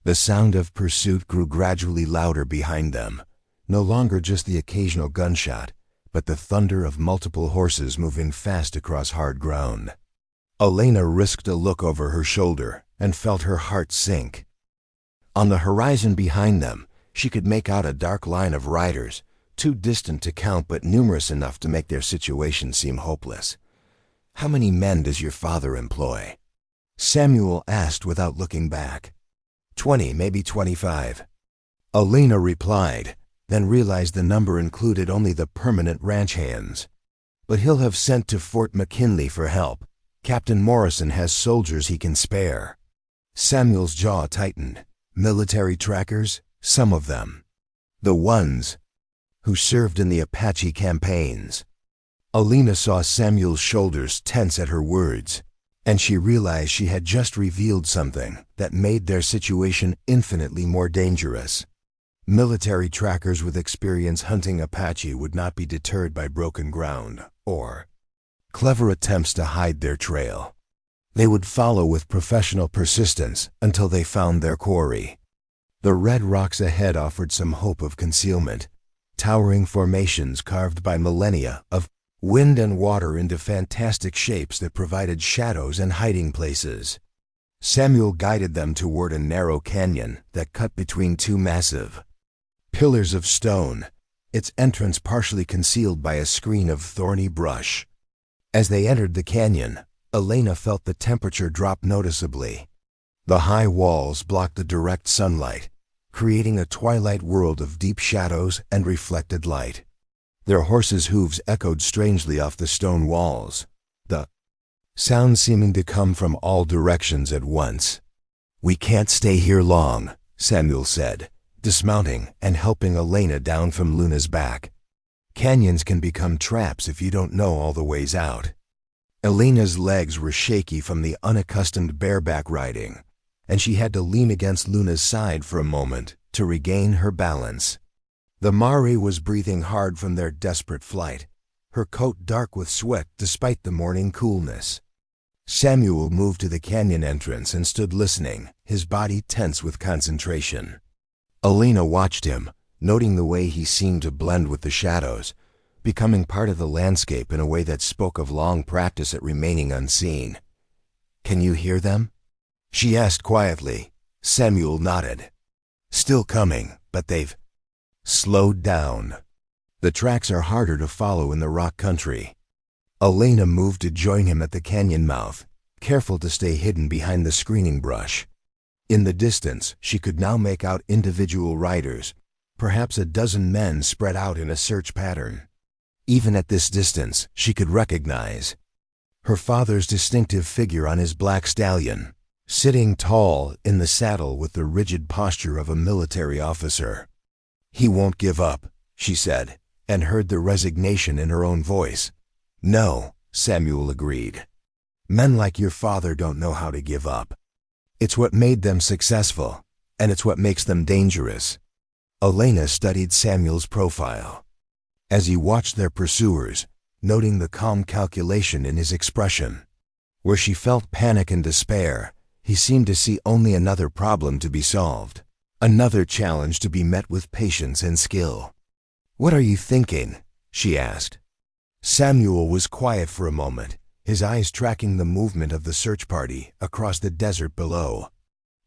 The sound of pursuit grew gradually louder behind them, no longer just the occasional gunshot, but the thunder of multiple horses moving fast across hard ground. Elena risked a look over her shoulder and felt her heart sink. On the horizon behind them, she could make out a dark line of riders, too distant to count but numerous enough to make their situation seem hopeless. "How many men does your father employ?" Samuel asked without looking back. 20, maybe 25. Elena replied, then realized the number included only the permanent ranch hands. "But he'll have sent to Fort McKinley for help. Captain Morrison has soldiers he can spare." Samuel's jaw tightened. Military trackers? Some of them. The ones who served in the Apache campaigns. Elena saw Samuel's shoulders tense at her words, and she realized she had just revealed something that made their situation infinitely more dangerous. Military trackers with experience hunting Apache would not be deterred by broken ground or clever attempts to hide their trail. They would follow with professional persistence until they found their quarry. The red rocks ahead offered some hope of concealment, towering formations carved by millennia of wind and water into fantastic shapes that provided shadows and hiding places. Samuel guided them toward a narrow canyon that cut between two massive pillars of stone, its entrance partially concealed by a screen of thorny brush. As they entered the canyon, Elena felt the temperature drop noticeably. The high walls blocked the direct sunlight, creating a twilight world of deep shadows and reflected light. Their horses' hooves echoed strangely off the stone walls, the sound seeming to come from all directions at once. "We can't stay here long," Samuel said, dismounting and helping Elena down from Luna's back. "Canyons can become traps if you don't know all the ways out." Elena's legs were shaky from the unaccustomed bareback riding, and she had to lean against Luna's side for a moment to regain her balance. The Mari was breathing hard from their desperate flight, her coat dark with sweat despite the morning coolness. Samuel moved to the canyon entrance and stood listening, his body tense with concentration. Elena watched him, noting the way he seemed to blend with the shadows, becoming part of the landscape in a way that spoke of long practice at remaining unseen. "Can you hear them?" she asked quietly. Samuel nodded. "Still coming, but they've slowed down. The tracks are harder to follow in the rock country." Elena moved to join him at the canyon mouth, careful to stay hidden behind the screening brush. In the distance, she could now make out individual riders, perhaps a dozen men spread out in a search pattern. Even at this distance, she could recognize her father's distinctive figure on his black stallion, sitting tall in the saddle with the rigid posture of a military officer. "He won't give up," she said, and heard the resignation in her own voice. "No," Samuel agreed. "Men like your father don't know how to give up. It's what made them successful, and it's what makes them dangerous." Elena studied Samuel's profile. As he watched their pursuers, noting the calm calculation in his expression. Where she felt panic and despair, He seemed to see only another problem to be solved, another challenge to be met with patience and skill. "What are you thinking?" she asked. Samuel was quiet for a moment, his eyes tracking the movement of the search party across the desert below.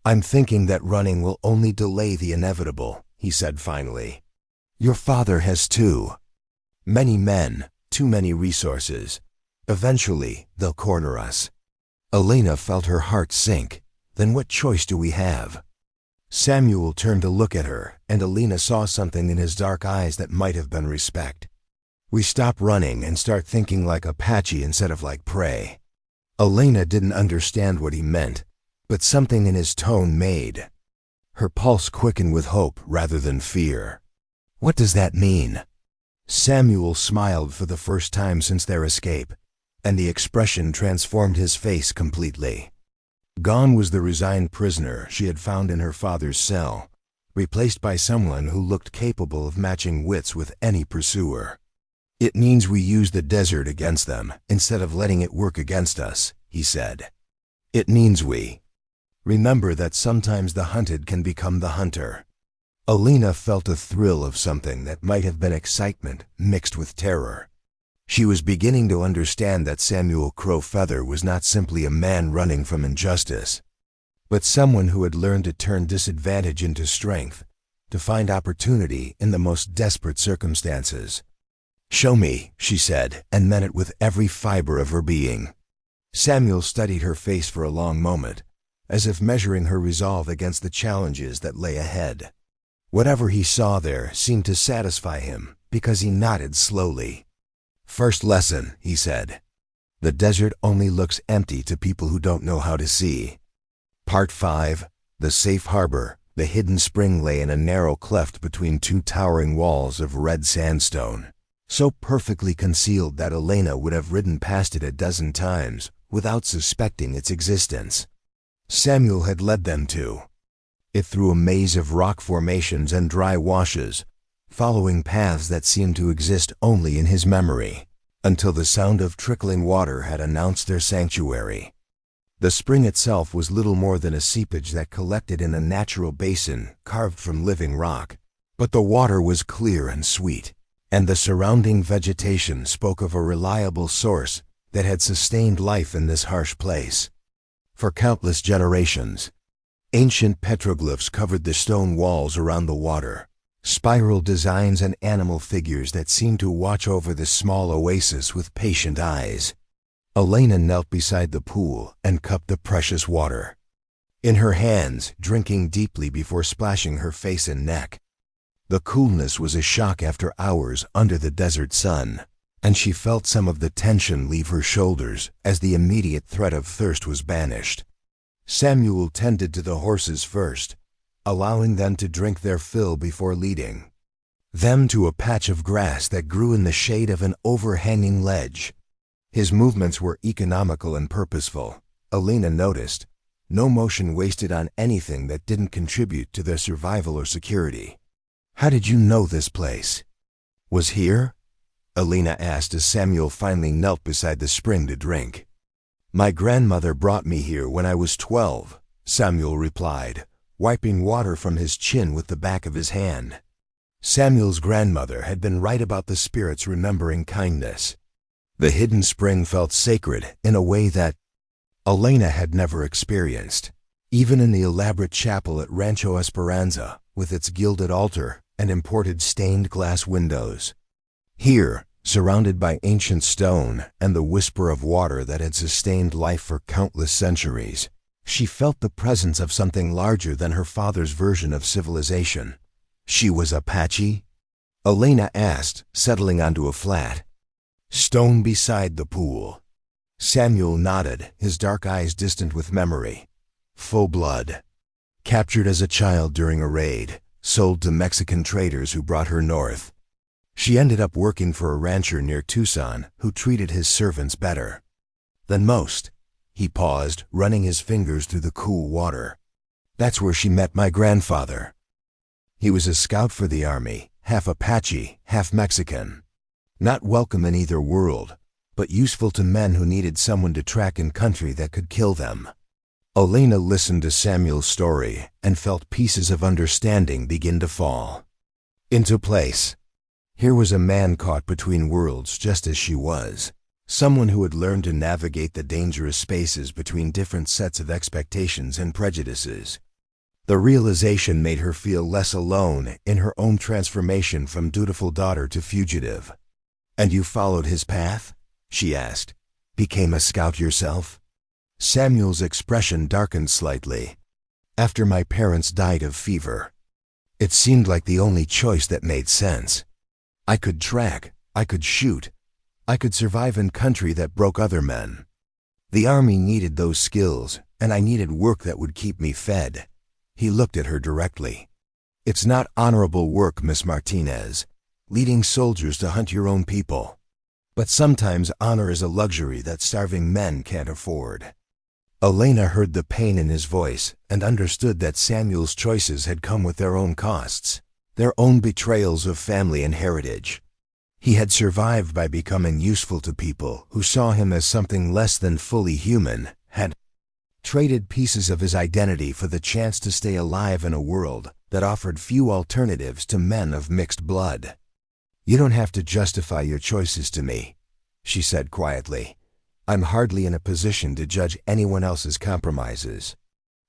"I'm thinking that running will only delay the inevitable," he said finally. "Your father has too. Many men, too many resources. Eventually, they'll corner us." Elena felt her heart sink. Then what choice do we have? Samuel turned to look at her, and Elena saw something in his dark eyes that might have been respect. "We stop running and start thinking like Apache instead of like prey." Elena didn't understand what he meant, but something in his tone made. Her pulse quickened with hope rather than fear. "What does that mean?" Samuel smiled for the first time since their escape, and the expression transformed his face completely. Gone was the resigned prisoner she had found in her father's cell, replaced by someone who looked capable of matching wits with any pursuer. "It means we use the desert against them instead of letting it work against us," he said. "It means we remember that sometimes the hunted can become the hunter." Elena felt a thrill of something that might have been excitement mixed with terror. She was beginning to understand that Samuel Crowfeather was not simply a man running from injustice, but someone who had learned to turn disadvantage into strength, to find opportunity in the most desperate circumstances. "Show me," she said, and meant it with every fiber of her being. Samuel studied her face for a long moment, as if measuring her resolve against the challenges that lay ahead. Whatever he saw there seemed to satisfy him, because he nodded slowly. "First lesson," he said. "The desert only looks empty to people who don't know how to see." Part 5, the safe harbor. The hidden spring lay in a narrow cleft between two towering walls of red sandstone, so perfectly concealed that Elena would have ridden past it a dozen times without suspecting its existence. Samuel had led them to it through a maze of rock formations and dry washes, following paths that seemed to exist only in his memory, until the sound of trickling water had announced their sanctuary. The spring itself was little more than a seepage that collected in a natural basin carved from living rock, but the water was clear and sweet, and the surrounding vegetation spoke of a reliable source that had sustained life in this harsh place. For countless generations, ancient petroglyphs covered the stone walls around the water, spiral designs and animal figures that seemed to watch over this small oasis with patient eyes. Elena knelt beside the pool and cupped the precious water in her hands, drinking deeply before splashing her face and neck. The coolness was a shock after hours under the desert sun, and she felt some of the tension leave her shoulders as the immediate threat of thirst was banished. Samuel tended to the horses first, allowing them to drink their fill before leading them to a patch of grass that grew in the shade of an overhanging ledge. His movements were economical and purposeful, Elena noticed, no motion wasted on anything that didn't contribute to their survival or security. "How did you know this place was here?" Elena asked as Samuel finally knelt beside the spring to drink. "My grandmother brought me here when I was 12, Samuel replied, wiping water from his chin with the back of his hand. Samuel's grandmother had been right about the spirits remembering kindness. The hidden spring felt sacred in a way that Elena had never experienced, even in the elaborate chapel at Rancho Esperanza, with its gilded altar and imported stained glass windows. Here, surrounded by ancient stone and the whisper of water that had sustained life for countless centuries, she felt the presence of something larger than her father's version of civilization. "She was Apache?" Elena asked, settling onto a flat stone beside the pool. Samuel nodded, his dark eyes distant with memory. "Full blood. Captured as a child during a raid, sold to Mexican traders who brought her north. She ended up working for a rancher near Tucson who treated his servants better than most." He paused, running his fingers through the cool water. "That's where she met my grandfather. He was a scout for the army, half Apache, half Mexican. Not welcome in either world, but useful to men who needed someone to track in country that could kill them." Elena listened to Samuel's story and felt pieces of understanding begin to fall into place. Here was a man caught between worlds just as she was. Someone who had learned to navigate the dangerous spaces between different sets of expectations and prejudices. The realization made her feel less alone in her own transformation from dutiful daughter to fugitive. "And you followed his path?" she asked. "Became a scout yourself?" Samuel's expression darkened slightly. "After my parents died of fever. It seemed like the only choice that made sense. I could track, I could shoot, I could survive in country that broke other men. The army needed those skills, and I needed work that would keep me fed." He looked at her directly. "It's not honorable work, Miss Martinez, leading soldiers to hunt your own people. But sometimes honor is a luxury that starving men can't afford." Elena heard the pain in his voice and understood that Samuel's choices had come with their own costs, their own betrayals of family and heritage. He had survived by becoming useful to people who saw him as something less than fully human, had traded pieces of his identity for the chance to stay alive in a world that offered few alternatives to men of mixed blood. "You don't have to justify your choices to me," she said quietly. "I'm hardly in a position to judge anyone else's compromises."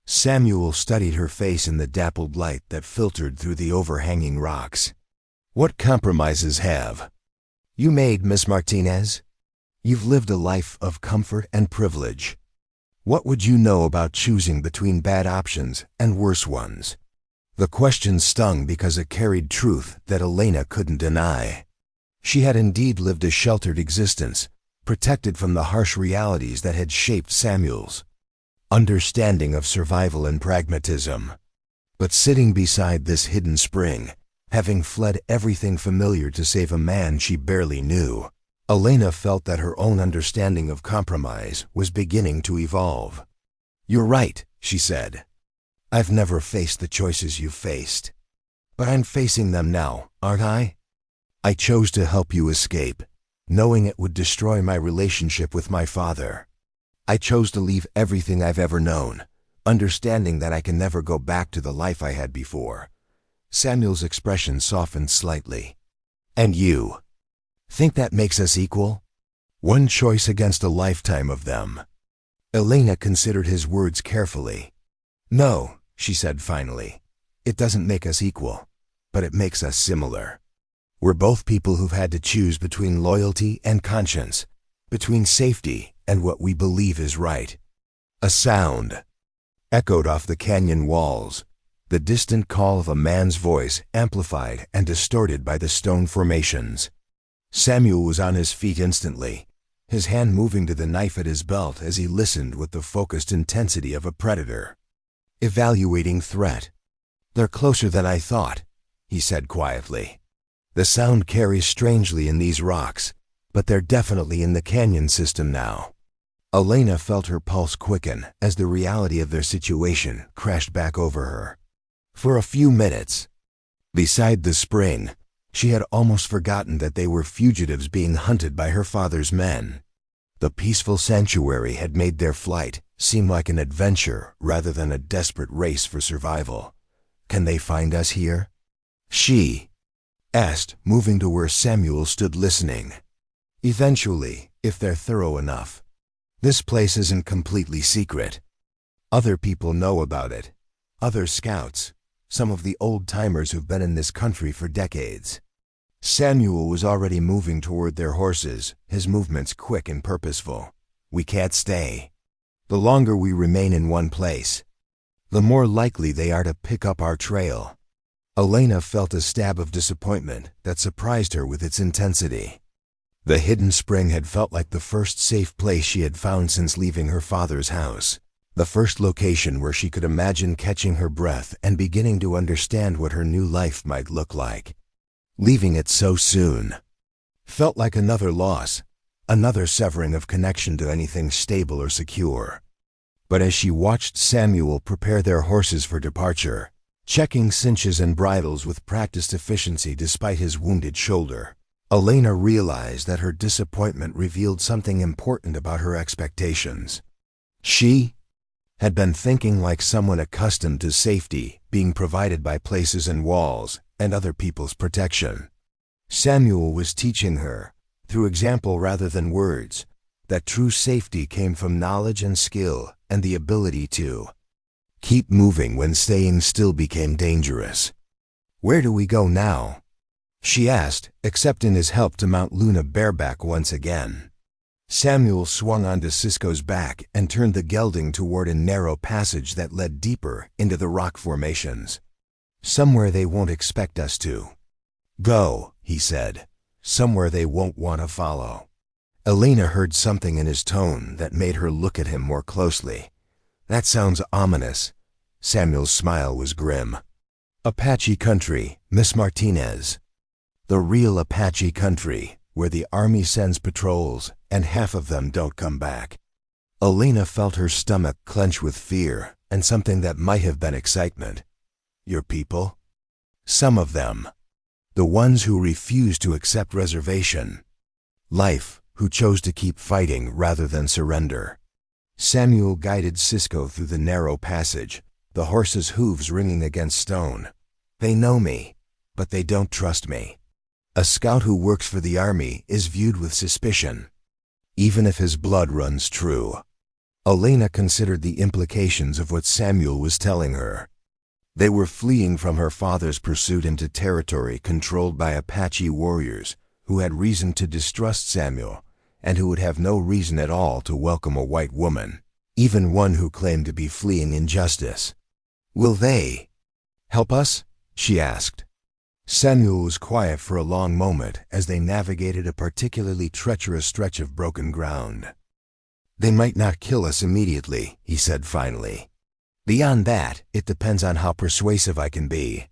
Samuel studied her face in the dappled light that filtered through the overhanging rocks. "What compromises have you made, Miss Martinez? You've lived a life of comfort and privilege. What would you know about choosing between bad options and worse ones?" The question stung because it carried truth that Elena couldn't deny. She had indeed lived a sheltered existence, protected from the harsh realities that had shaped Samuel's understanding of survival and pragmatism. But sitting beside this hidden spring, having fled everything familiar to save a man she barely knew, Elena felt that her own understanding of compromise was beginning to evolve. "You're right," she said. "I've never faced the choices you've faced. But I'm facing them now, aren't I? I chose to help you escape, knowing it would destroy my relationship with my father. I chose to leave everything I've ever known, understanding that I can never go back to the life I had before." Samuel's expression softened slightly. "And you think that makes us equal? One choice against a lifetime of them." Elena considered his words carefully. "No," she said finally. "It doesn't make us equal, but it makes us similar. We're both people who've had to choose between loyalty and conscience, between safety and what we believe is right." A sound echoed off the canyon walls, the distant call of a man's voice amplified and distorted by the stone formations. Samuel was on his feet instantly, his hand moving to the knife at his belt as he listened with the focused intensity of a predator. Evaluating threat. "They're closer than I thought," he said quietly. "The sound carries strangely in these rocks, but they're definitely in the canyon system now." Elena felt her pulse quicken as the reality of their situation crashed back over her. For a few minutes, beside the spring, she had almost forgotten that they were fugitives being hunted by her father's men. The peaceful sanctuary had made their flight seem like an adventure rather than a desperate race for survival. "Can they find us here?" she asked, moving to where Samuel stood listening. "Eventually, if they're thorough enough. This place isn't completely secret. Other people know about it. Other scouts, some of the old-timers who've been in this country for decades." Samuel was already moving toward their horses, his movements quick and purposeful. "We can't stay. The longer we remain in one place, the more likely they are to pick up our trail." Elena felt a stab of disappointment that surprised her with its intensity. The hidden spring had felt like the first safe place she had found since leaving her father's house. The first location where she could imagine catching her breath and beginning to understand what her new life might look like. Leaving it so soon felt like another loss, another severing of connection to anything stable or secure. But as she watched Samuel prepare their horses for departure, checking cinches and bridles with practiced efficiency despite his wounded shoulder, Elena realized that her disappointment revealed something important about her expectations. She had been thinking like someone accustomed to safety being provided by places and walls and other people's protection. Samuel was teaching her, through example rather than words, that true safety came from knowledge and skill and the ability to keep moving when staying still became dangerous. "Where do we go now?" she asked, accepting his help to mount Luna bareback once again. Samuel swung onto Cisco's back and turned the gelding toward a narrow passage that led deeper into the rock formations. "Somewhere they won't expect us to go," he said. "Somewhere they won't want to follow." Elena heard something in his tone that made her look at him more closely. "That sounds ominous." Samuel's smile was grim. "Apache country, Miss Martinez. The real Apache country, where the army sends patrols and half of them don't come back." Elena felt her stomach clench with fear and something that might have been excitement. "Your people?" "Some of them. The ones who refuse to accept reservation. Life, who chose to keep fighting rather than surrender." Samuel guided Cisco through the narrow passage, the horse's hooves ringing against stone. "They know me, but they don't trust me. A scout who works for the army is viewed with suspicion, even if his blood runs true." Elena considered the implications of what Samuel was telling her. They were fleeing from her father's pursuit into territory controlled by Apache warriors who had reason to distrust Samuel and who would have no reason at all to welcome a white woman, even one who claimed to be fleeing injustice. "Will they help us?" she asked. Samuel was quiet for a long moment as they navigated a particularly treacherous stretch of broken ground. "They might not kill us immediately," he said finally. "Beyond that, it depends on how persuasive I can be."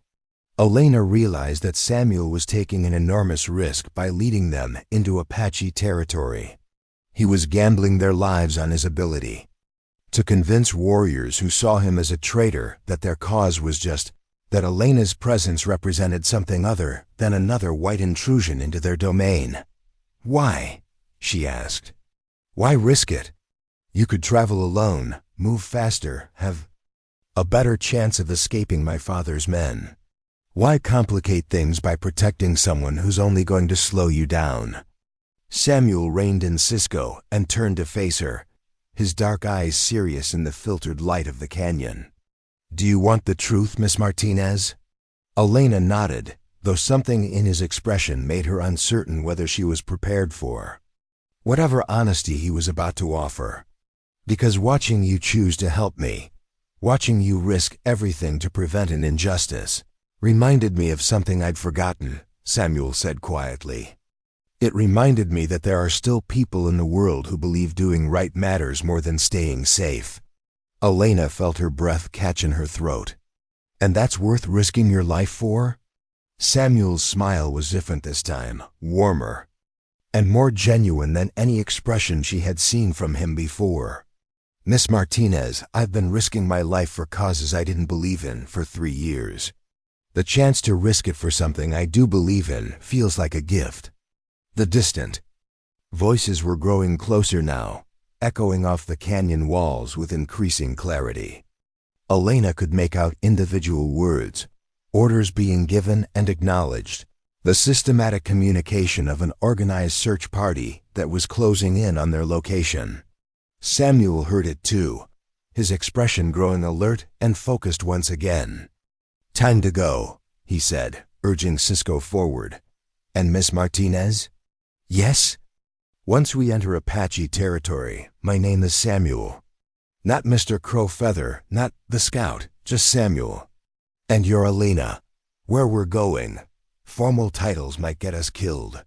Elena realized that Samuel was taking an enormous risk by leading them into Apache territory. He was gambling their lives on his ability to convince warriors who saw him as a traitor that their cause was just that Elena's presence represented something other than another white intrusion into their domain. "Why?" she asked. "Why risk it? You could travel alone, move faster, have a better chance of escaping my father's men. Why complicate things by protecting someone who's only going to slow you down?" Samuel reined in Cisco and turned to face her, his dark eyes serious in the filtered light of the canyon. "Do you want the truth, Miss Martinez?" Elena nodded, though something in his expression made her uncertain whether she was prepared for whatever honesty he was about to offer. "Because watching you choose to help me, watching you risk everything to prevent an injustice, reminded me of something I'd forgotten," Samuel said quietly. "It reminded me that there are still people in the world who believe doing right matters more than staying safe." Elena felt her breath catch in her throat. "And that's worth risking your life for?" Samuel's smile was different this time, warmer, and more genuine than any expression she had seen from him before. "Miss Martinez, I've been risking my life for causes I didn't believe in for 3 years. The chance to risk it for something I do believe in feels like a gift." The distant voices were growing closer now, echoing off the canyon walls with increasing clarity. Elena could make out individual words, orders being given and acknowledged, the systematic communication of an organized search party that was closing in on their location. Samuel heard it too, his expression growing alert and focused once again. "Time to go," he said, urging Cisco forward. "And Miss Martinez?" "Yes?" "Once we enter Apache territory, my name is Samuel. Not Mr. Crowfeather, not the scout, just Samuel. And you're Elena. Where we're going, formal titles might get us killed."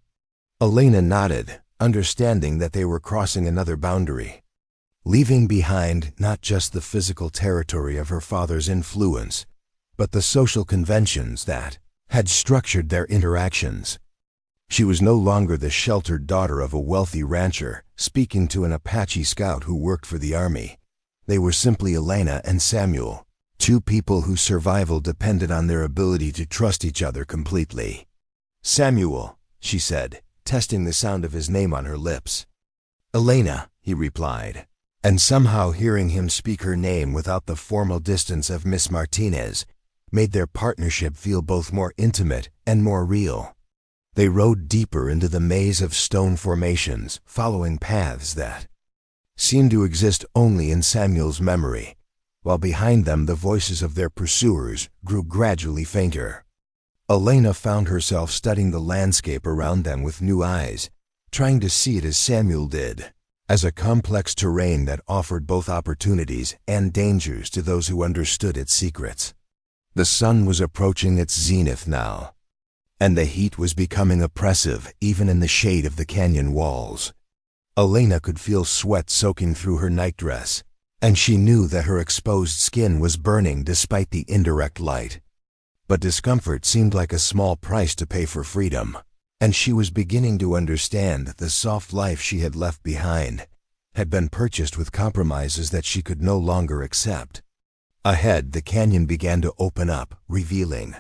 Elena nodded, understanding that they were crossing another boundary, leaving behind not just the physical territory of her father's influence, but the social conventions that had structured their interactions. She was no longer the sheltered daughter of a wealthy rancher speaking to an Apache scout who worked for the army. They were simply Elena and Samuel, two people whose survival depended on their ability to trust each other completely. "Samuel," she said, testing the sound of his name on her lips. "Elena," he replied. And somehow hearing him speak her name without the formal distance of Miss Martinez made their partnership feel both more intimate and more real. They rode deeper into the maze of stone formations, following paths that seemed to exist only in Samuel's memory, while behind them the voices of their pursuers grew gradually fainter. Elena found herself studying the landscape around them with new eyes, trying to see it as Samuel did, as a complex terrain that offered both opportunities and dangers to those who understood its secrets. The sun was approaching its zenith now, and the heat was becoming oppressive even in the shade of the canyon walls. Elena could feel sweat soaking through her nightdress, and she knew that her exposed skin was burning despite the indirect light. But discomfort seemed like a small price to pay for freedom, and she was beginning to understand that the soft life she had left behind had been purchased with compromises that she could no longer accept. Ahead, the canyon began to open up, revealing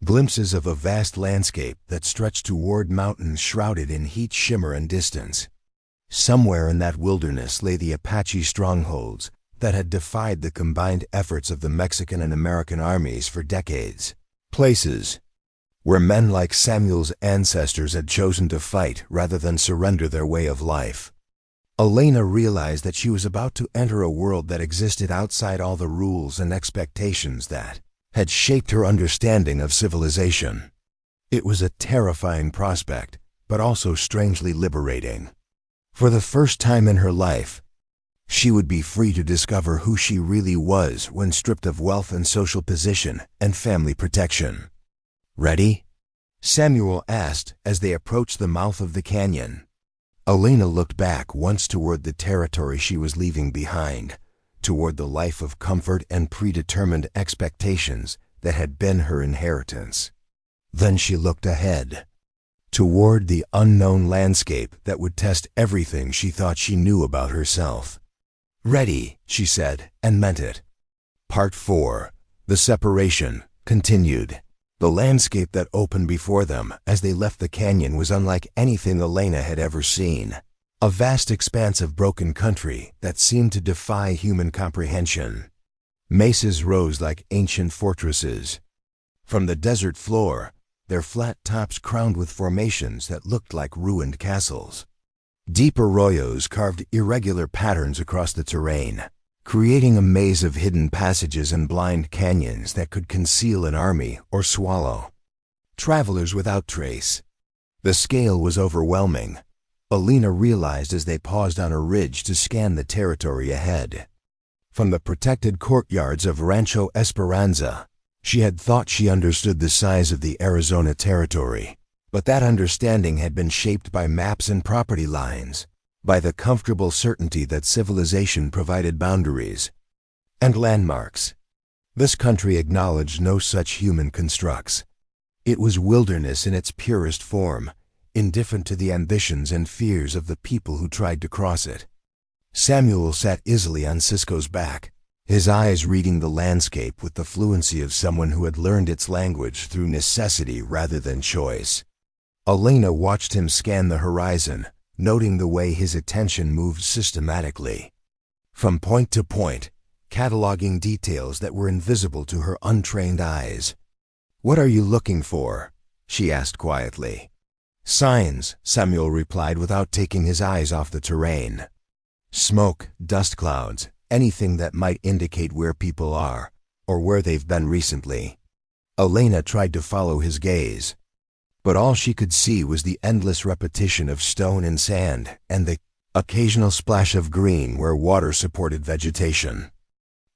glimpses of a vast landscape that stretched toward mountains shrouded in heat, shimmer, and distance. Somewhere in that wilderness lay the Apache strongholds that had defied the combined efforts of the Mexican and American armies for decades. Places where men like Samuel's ancestors had chosen to fight rather than surrender their way of life. Elena realized that she was about to enter a world that existed outside all the rules and expectations that had shaped her understanding of civilization. It was a terrifying prospect, but also strangely liberating. For the first time in her life, she would be free to discover who she really was when stripped of wealth and social position and family protection. "Ready?" Samuel asked as they approached the mouth of the canyon. Elena looked back once toward the territory she was leaving behind, toward the life of comfort and predetermined expectations that had been her inheritance. Then she looked ahead, toward the unknown landscape that would test everything she thought she knew about herself. "Ready," she said, and meant it. Part 4. The Separation continued. The landscape that opened before them as they left the canyon was unlike anything Elena had ever seen. A vast expanse of broken country that seemed to defy human comprehension. Mesas rose like ancient fortresses. From the desert floor, their flat tops crowned with formations that looked like ruined castles. Deep arroyos carved irregular patterns across the terrain, creating a maze of hidden passages and blind canyons that could conceal an army or swallow travelers without trace. The scale was overwhelming, Elena realized as they paused on a ridge to scan the territory ahead. From the protected courtyards of Rancho Esperanza, she had thought she understood the size of the Arizona territory, but that understanding had been shaped by maps and property lines, by the comfortable certainty that civilization provided boundaries and landmarks. This country acknowledged no such human constructs. It was wilderness in its purest form, indifferent to the ambitions and fears of the people who tried to cross it. Samuel sat easily on Cisco's back, his eyes reading the landscape with the fluency of someone who had learned its language through necessity rather than choice. Elena watched him scan the horizon, noting the way his attention moved systematically, from point to point, cataloging details that were invisible to her untrained eyes. "What are you looking for?" she asked quietly. "Signs," Samuel replied without taking his eyes off the terrain. "Smoke, dust clouds, anything that might indicate where people are, or where they've been recently." Elena tried to follow his gaze, but all she could see was the endless repetition of stone and sand, and the occasional splash of green where water supported vegetation.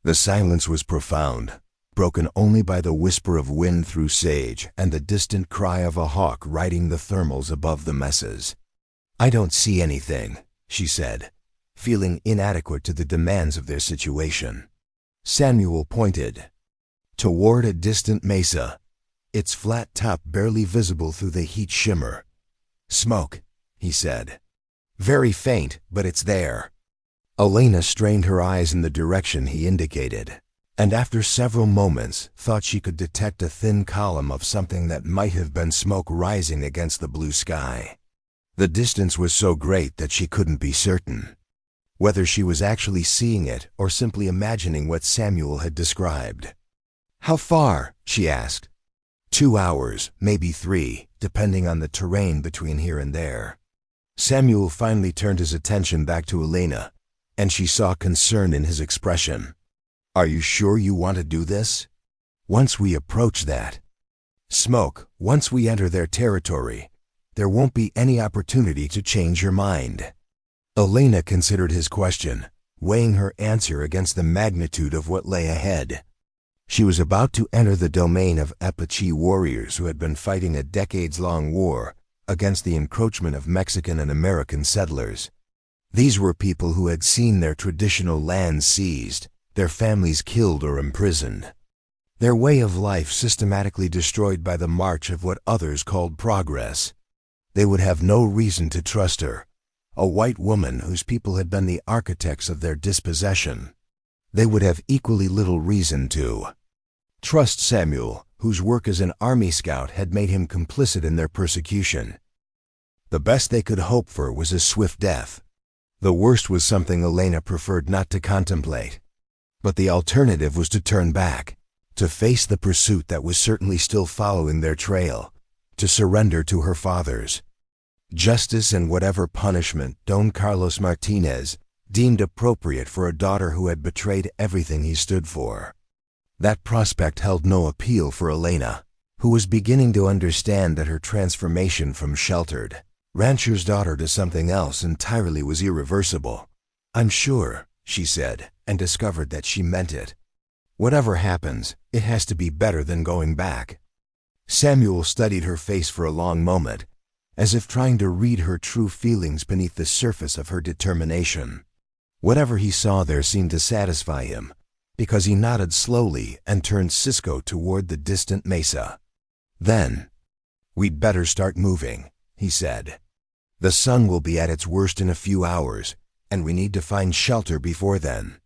The silence was profound, broken only by the whisper of wind through sage and the distant cry of a hawk riding the thermals above the mesas. "I don't see anything," she said, feeling inadequate to the demands of their situation. Samuel pointed toward a distant mesa, its flat top barely visible through the heat shimmer. "Smoke," he said. "Very faint, but it's there." Elena strained her eyes in the direction he indicated, and after several moments thought she could detect a thin column of something that might have been smoke rising against the blue sky. The distance was so great that she couldn't be certain. whether she was actually seeing it or simply imagining what Samuel had described. "How far?" she asked. 2 hours, maybe 3, depending on the terrain between here and there. Samuel finally turned his attention back to Elena, and she saw concern in his expression. "Are you sure you want to do this? Once we approach that smoke, once we enter their territory, there won't be any opportunity to change your mind." Elena considered his question, weighing her answer against the magnitude of what lay ahead. She was about to enter the domain of Apache warriors who had been fighting a decades-long war against the encroachment of Mexican and American settlers. These were people who had seen their traditional lands seized, their families killed or imprisoned, their way of life systematically destroyed by the march of what others called progress. They would have no reason to trust her, a white woman whose people had been the architects of their dispossession. They would have equally little reason to trust Samuel, whose work as an army scout had made him complicit in their persecution. The best they could hope for was a swift death. The worst was something Elena preferred not to contemplate. But the alternative was to turn back, to face the pursuit that was certainly still following their trail, to surrender to her father's justice and whatever punishment Don Carlos Martinez deemed appropriate for a daughter who had betrayed everything he stood for. That prospect held no appeal for Elena, who was beginning to understand that her transformation from sheltered rancher's daughter to something else entirely was irreversible. "I'm sure," she said, and discovered that she meant it. "Whatever happens, it has to be better than going back." Samuel studied her face for a long moment, as if trying to read her true feelings beneath the surface of her determination. Whatever he saw there seemed to satisfy him, because he nodded slowly and turned Cisco toward the distant mesa. Then, "We'd better start moving," he said. "The sun will be at its worst in a few hours, and we need to find shelter before then."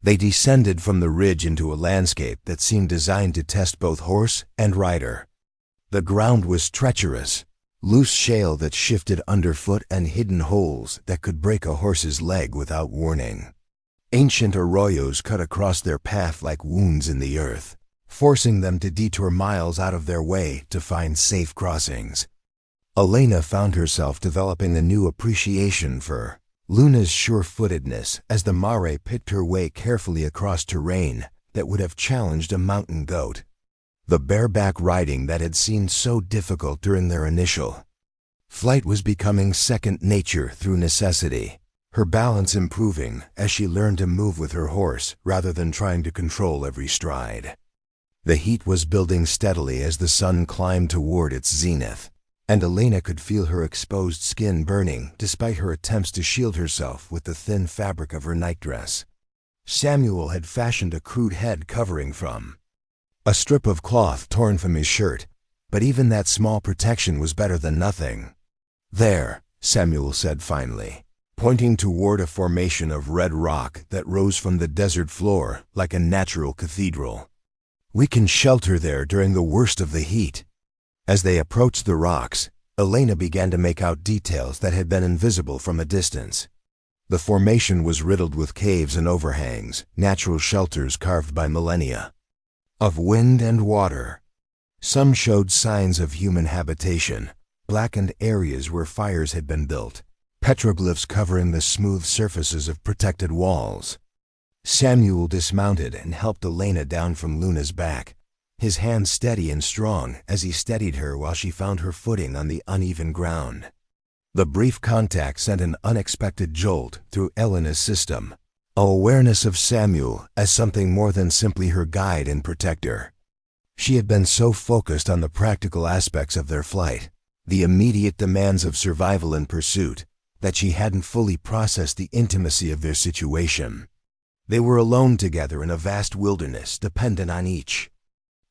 They descended from the ridge into a landscape that seemed designed to test both horse and rider. The ground was treacherous, loose shale that shifted underfoot and hidden holes that could break a horse's leg without warning. Ancient arroyos cut across their path like wounds in the earth, forcing them to detour miles out of their way to find safe crossings. Elena found herself developing a new appreciation for Luna's sure-footedness as the mare picked her way carefully across terrain that would have challenged a mountain goat. The bareback riding that had seemed so difficult during their initial flight was becoming second nature through necessity, her balance improving as she learned to move with her horse rather than trying to control every stride. The heat was building steadily as the sun climbed toward its zenith, and Elena could feel her exposed skin burning despite her attempts to shield herself with the thin fabric of her nightdress. Samuel had fashioned a crude head covering from a strip of cloth torn from his shirt, but even that small protection was better than nothing. "There," Samuel said finally, pointing toward a formation of red rock that rose from the desert floor like a natural cathedral. "We can shelter there during the worst of the heat." As they approached the rocks, Elena began to make out details that had been invisible from a distance. The formation was riddled with caves and overhangs, natural shelters carved by millennia of wind and water. Some showed signs of human habitation, blackened areas where fires had been built, petroglyphs covering the smooth surfaces of protected walls. Samuel dismounted and helped Elena down from Luna's back, his hand steady and strong as he steadied her while she found her footing on the uneven ground. The brief contact sent an unexpected jolt through Elena's system, an awareness of Samuel as something more than simply her guide and protector. She had been so focused on the practical aspects of their flight, the immediate demands of survival and pursuit, that she hadn't fully processed the intimacy of their situation. They were alone together in a vast wilderness, dependent on each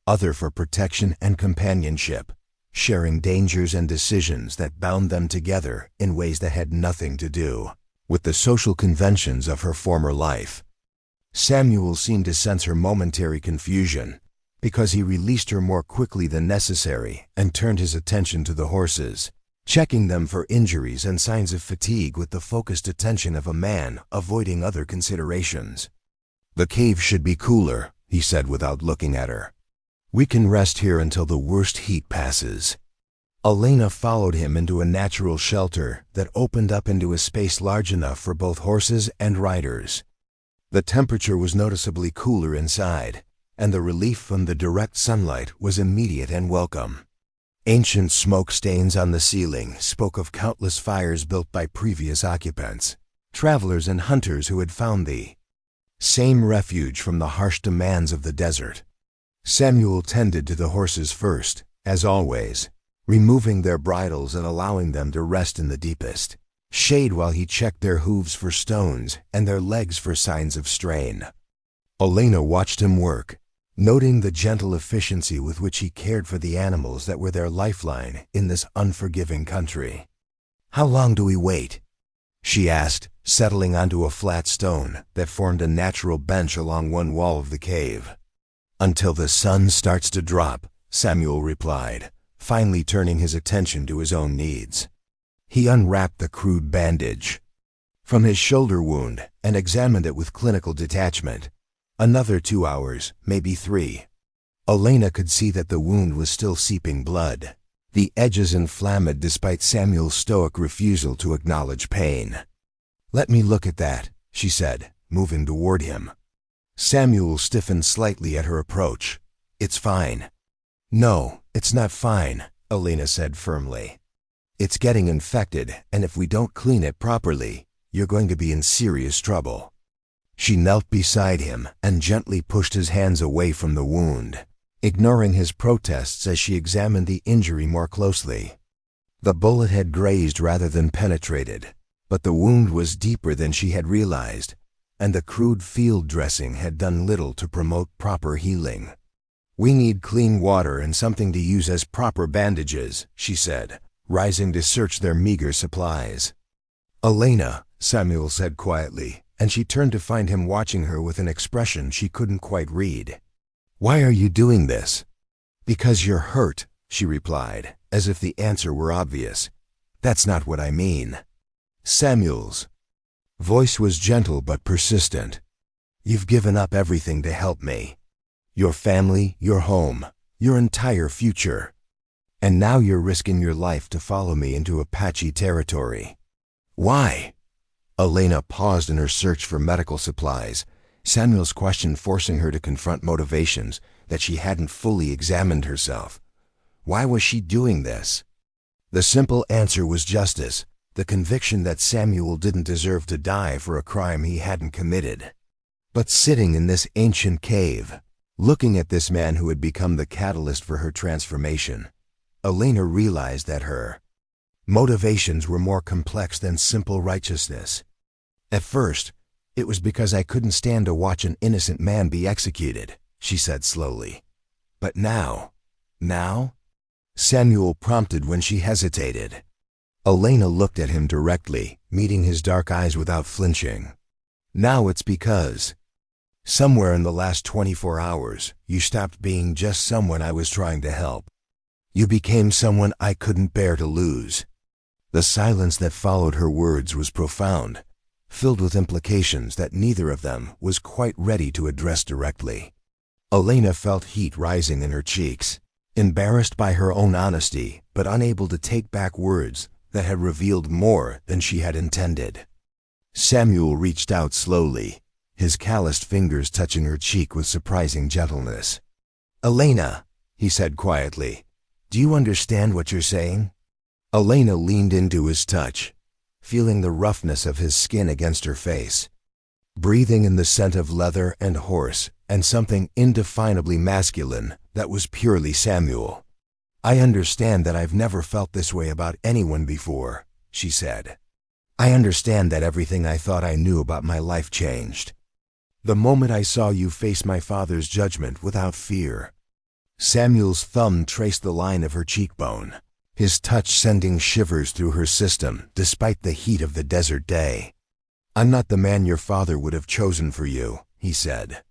other for protection and companionship, sharing dangers and decisions that bound them together in ways that had nothing to do with the social conventions of her former life. Samuel seemed to sense her momentary confusion, because he released her more quickly than necessary and turned his attention to the horses, checking them for injuries and signs of fatigue with the focused attention of a man avoiding other considerations. "The cave should be cooler," he said without looking at her. "We can rest here until the worst heat passes." Elena followed him into a natural shelter that opened up into a space large enough for both horses and riders. The temperature was noticeably cooler inside, and the relief from the direct sunlight was immediate and welcome. Ancient smoke stains on the ceiling spoke of countless fires built by previous occupants, travelers and hunters who had found the same refuge from the harsh demands of the desert. Samuel tended to the horses first, as always, removing their bridles and allowing them to rest in the deepest shade while he checked their hooves for stones and their legs for signs of strain. Elena watched him work, noting the gentle efficiency with which he cared for the animals that were their lifeline in this unforgiving country. "How long do we wait?" she asked, settling onto a flat stone that formed a natural bench along one wall of the cave. "Until the sun starts to drop," Samuel replied, finally turning his attention to his own needs. He unwrapped the crude bandage from his shoulder wound and examined it with clinical detachment. Another 2 hours, maybe 3. Elena could see that the wound was still seeping blood, the edges inflamed despite Samuel's stoic refusal to acknowledge pain. "Let me look at that," she said, moving toward him. Samuel stiffened slightly at her approach. "It's fine." "No, it's not fine," Elena said firmly. "It's getting infected, and if we don't clean it properly, you're going to be in serious trouble." She knelt beside him and gently pushed his hands away from the wound, ignoring his protests as she examined the injury more closely. The bullet had grazed rather than penetrated, but the wound was deeper than she had realized, and the crude field dressing had done little to promote proper healing. "We need clean water and something to use as proper bandages," she said, rising to search their meager supplies. "Elena," Samuel said quietly, and she turned to find him watching her with an expression she couldn't quite read. "Why are you doing this?" "Because you're hurt," she replied, as if the answer were obvious. "That's not what I mean." Samuel's voice was gentle but persistent. "You've given up everything to help me. Your family, your home, your entire future. And now you're risking your life to follow me into Apache territory. Why?" Elena paused in her search for medical supplies, Samuel's question forcing her to confront motivations that she hadn't fully examined herself. Why was she doing this? The simple answer was justice, the conviction that Samuel didn't deserve to die for a crime he hadn't committed. But sitting in this ancient cave, looking at this man who had become the catalyst for her transformation, Elena realized that her motivations were more complex than simple righteousness. "At first, it was because I couldn't stand to watch an innocent man be executed," she said slowly. "But now?" Samuel prompted when she hesitated. Elena looked at him directly, meeting his dark eyes without flinching. "Now it's because somewhere in the last 24 hours, you stopped being just someone I was trying to help. You became someone I couldn't bear to lose." The silence that followed her words was profound, filled with implications that neither of them was quite ready to address directly. Elena felt heat rising in her cheeks, embarrassed by her own honesty, but unable to take back words that had revealed more than she had intended. Samuel reached out slowly, his calloused fingers touching her cheek with surprising gentleness. "Elena," he said quietly, "do you understand what you're saying?" Elena leaned into his touch, feeling the roughness of his skin against her face, breathing in the scent of leather and horse and something indefinably masculine that was purely Samuel. "I understand that I've never felt this way about anyone before," she said. "I understand that everything I thought I knew about my life changed. The moment I saw you face my father's judgment without fear." Samuel's thumb traced the line of her cheekbone, his touch sending shivers through her system despite the heat of the desert day. "I'm not the man your father would have chosen for you," he said.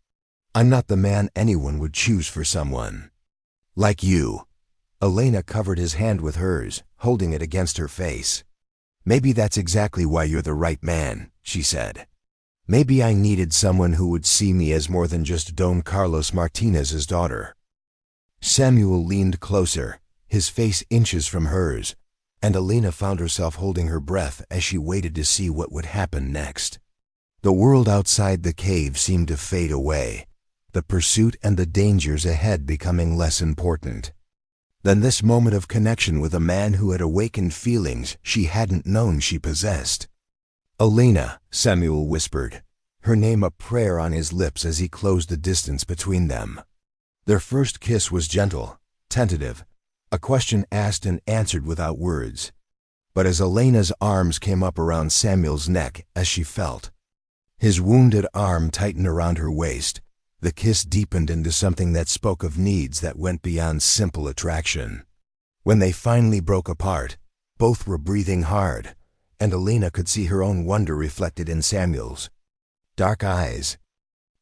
"I'm not the man anyone would choose for someone like you." Elena covered his hand with hers, holding it against her face. "Maybe that's exactly why you're the right man," she said. "Maybe I needed someone who would see me as more than just Don Carlos Martinez's daughter." Samuel leaned closer, his face inches from hers, and Elena found herself holding her breath as she waited to see what would happen next. The world outside the cave seemed to fade away, the pursuit and the dangers ahead becoming less important. Then this moment of connection with a man who had awakened feelings she hadn't known she possessed. "Elena," Samuel whispered, her name a prayer on his lips as he closed the distance between them. Their first kiss was gentle, tentative, a question asked and answered without words. But as Elena's arms came up around Samuel's neck as she felt, his wounded arm tightened around her waist, the kiss deepened into something that spoke of needs that went beyond simple attraction. When they finally broke apart, both were breathing hard, and Elena could see her own wonder reflected in Samuel's dark eyes.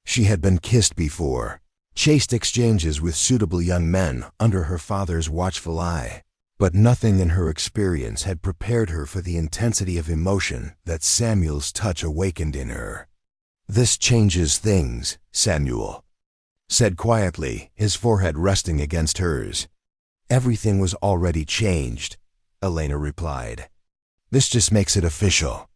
She had been kissed before, chased exchanges with suitable young men under her father's watchful eye, but nothing in her experience had prepared her for the intensity of emotion that Samuel's touch awakened in her. "This changes things," Samuel said quietly, his forehead resting against hers. "Everything was already changed," Elena replied. "This just makes it official."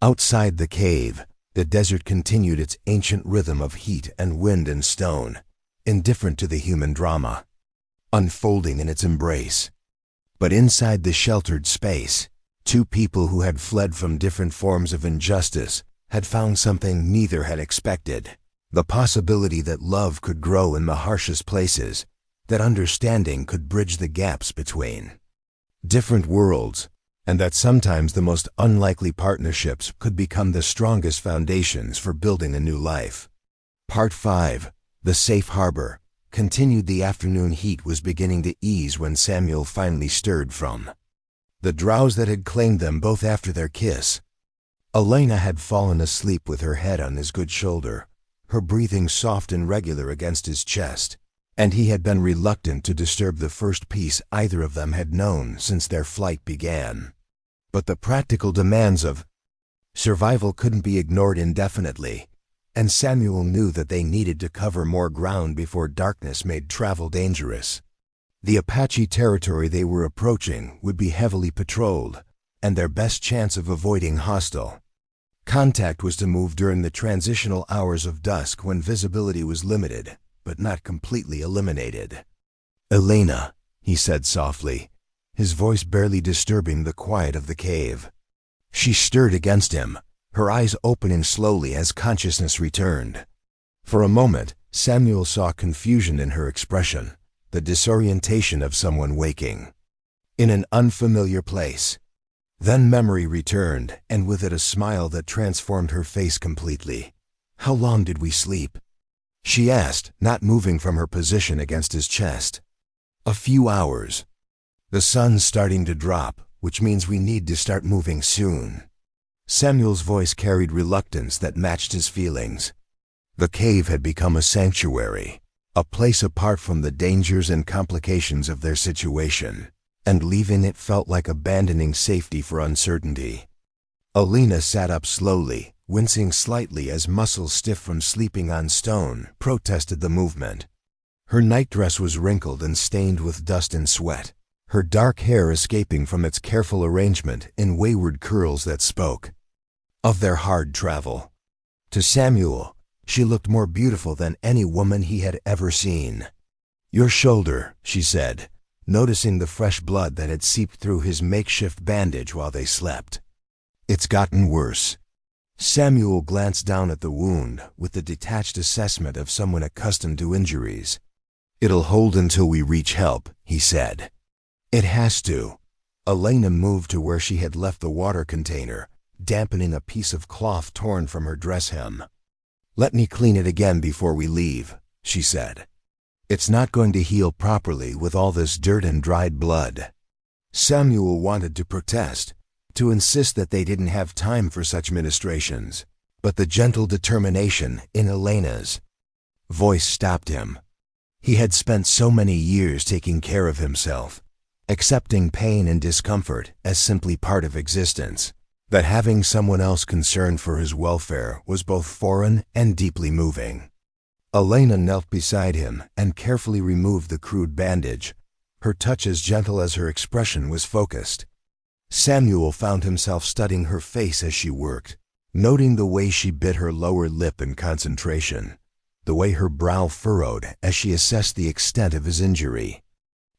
Outside the cave, the desert continued its ancient rhythm of heat and wind and stone, indifferent to the human drama, unfolding in its embrace. But inside the sheltered space, two people who had fled from different forms of injustice had found something neither had expected: the possibility that love could grow in the harshest places, that understanding could bridge the gaps between different worlds, and that sometimes the most unlikely partnerships could become the strongest foundations for building a new life. Part 5, The Safe Harbor, continued. The afternoon heat was beginning to ease when Samuel finally stirred from the drowse that had claimed them both after their kiss. Elena had fallen asleep with her head on his good shoulder, her breathing soft and regular against his chest, and he had been reluctant to disturb the first peace either of them had known since their flight began. But the practical demands of survival couldn't be ignored indefinitely, and Samuel knew that they needed to cover more ground before darkness made travel dangerous. The Apache territory they were approaching would be heavily patrolled, and their best chance of avoiding hostile contact was to move during the transitional hours of dusk when visibility was limited, but not completely eliminated. "Elena," he said softly, his voice barely disturbing the quiet of the cave. She stirred against him, her eyes opening slowly as consciousness returned. For a moment, Samuel saw confusion in her expression, the disorientation of someone waking in an unfamiliar place. Then memory returned, and with it a smile that transformed her face completely. "How long did we sleep?" she asked, not moving from her position against his chest. "A few hours. The sun's starting to drop, which means we need to start moving soon." Samuel's voice carried reluctance that matched his feelings. The cave had become a sanctuary, a place apart from the dangers and complications of their situation, and leaving it felt like abandoning safety for uncertainty. Elena sat up slowly, wincing slightly as muscles stiff from sleeping on stone protested the movement. Her nightdress was wrinkled and stained with dust and sweat, her dark hair escaping from its careful arrangement in wayward curls that spoke of their hard travel. To Samuel, she looked more beautiful than any woman he had ever seen. "Your shoulder," she said, noticing the fresh blood that had seeped through his makeshift bandage while they slept. "It's gotten worse." Samuel glanced down at the wound with the detached assessment of someone accustomed to injuries. "It'll hold until we reach help," he said. "It has to." Elena moved to where she had left the water container, dampening a piece of cloth torn from her dress hem. "Let me clean it again before we leave," she said. "It's not going to heal properly with all this dirt and dried blood." Samuel wanted to protest, to insist that they didn't have time for such ministrations, but the gentle determination in Elena's voice stopped him. He had spent so many years taking care of himself, accepting pain and discomfort as simply part of existence, that having someone else concerned for his welfare was both foreign and deeply moving. Elena knelt beside him and carefully removed the crude bandage, her touch as gentle as her expression was focused. Samuel found himself studying her face as she worked, noting the way she bit her lower lip in concentration, the way her brow furrowed as she assessed the extent of his injury.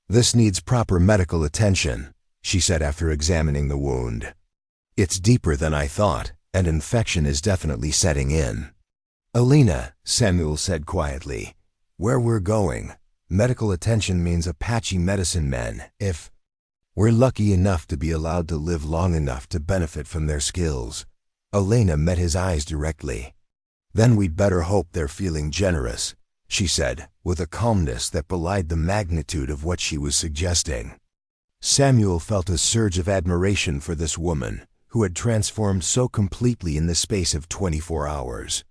"This needs proper medical attention," she said after examining the wound. "It's deeper than I thought, and infection is definitely setting in." "Elena," Samuel said quietly, "where we're going, medical attention means Apache medicine men. If we're lucky enough to be allowed to live long enough to benefit from their skills." Elena met his eyes directly. "Then we'd better hope they're feeling generous," she said, with a calmness that belied the magnitude of what she was suggesting. Samuel felt a surge of admiration for this woman, who had transformed so completely in the space of 24 hours.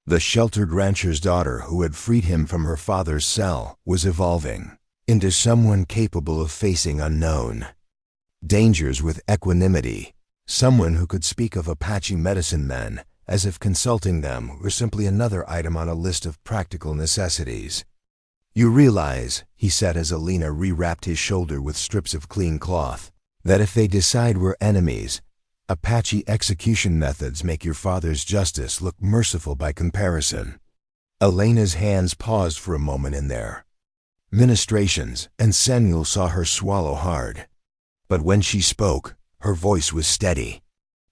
The sheltered rancher's daughter who had freed him from her father's cell was evolving into someone capable of facing unknown dangers with equanimity, someone who could speak of Apache medicine men as if consulting them were simply another item on a list of practical necessities. "You realize," he said as Elena rewrapped his shoulder with strips of clean cloth, "that if they decide we're enemies, Apache execution methods make your father's justice look merciful by comparison." Elena's hands paused for a moment in their ministrations, and Samuel saw her swallow hard. But when she spoke, her voice was steady.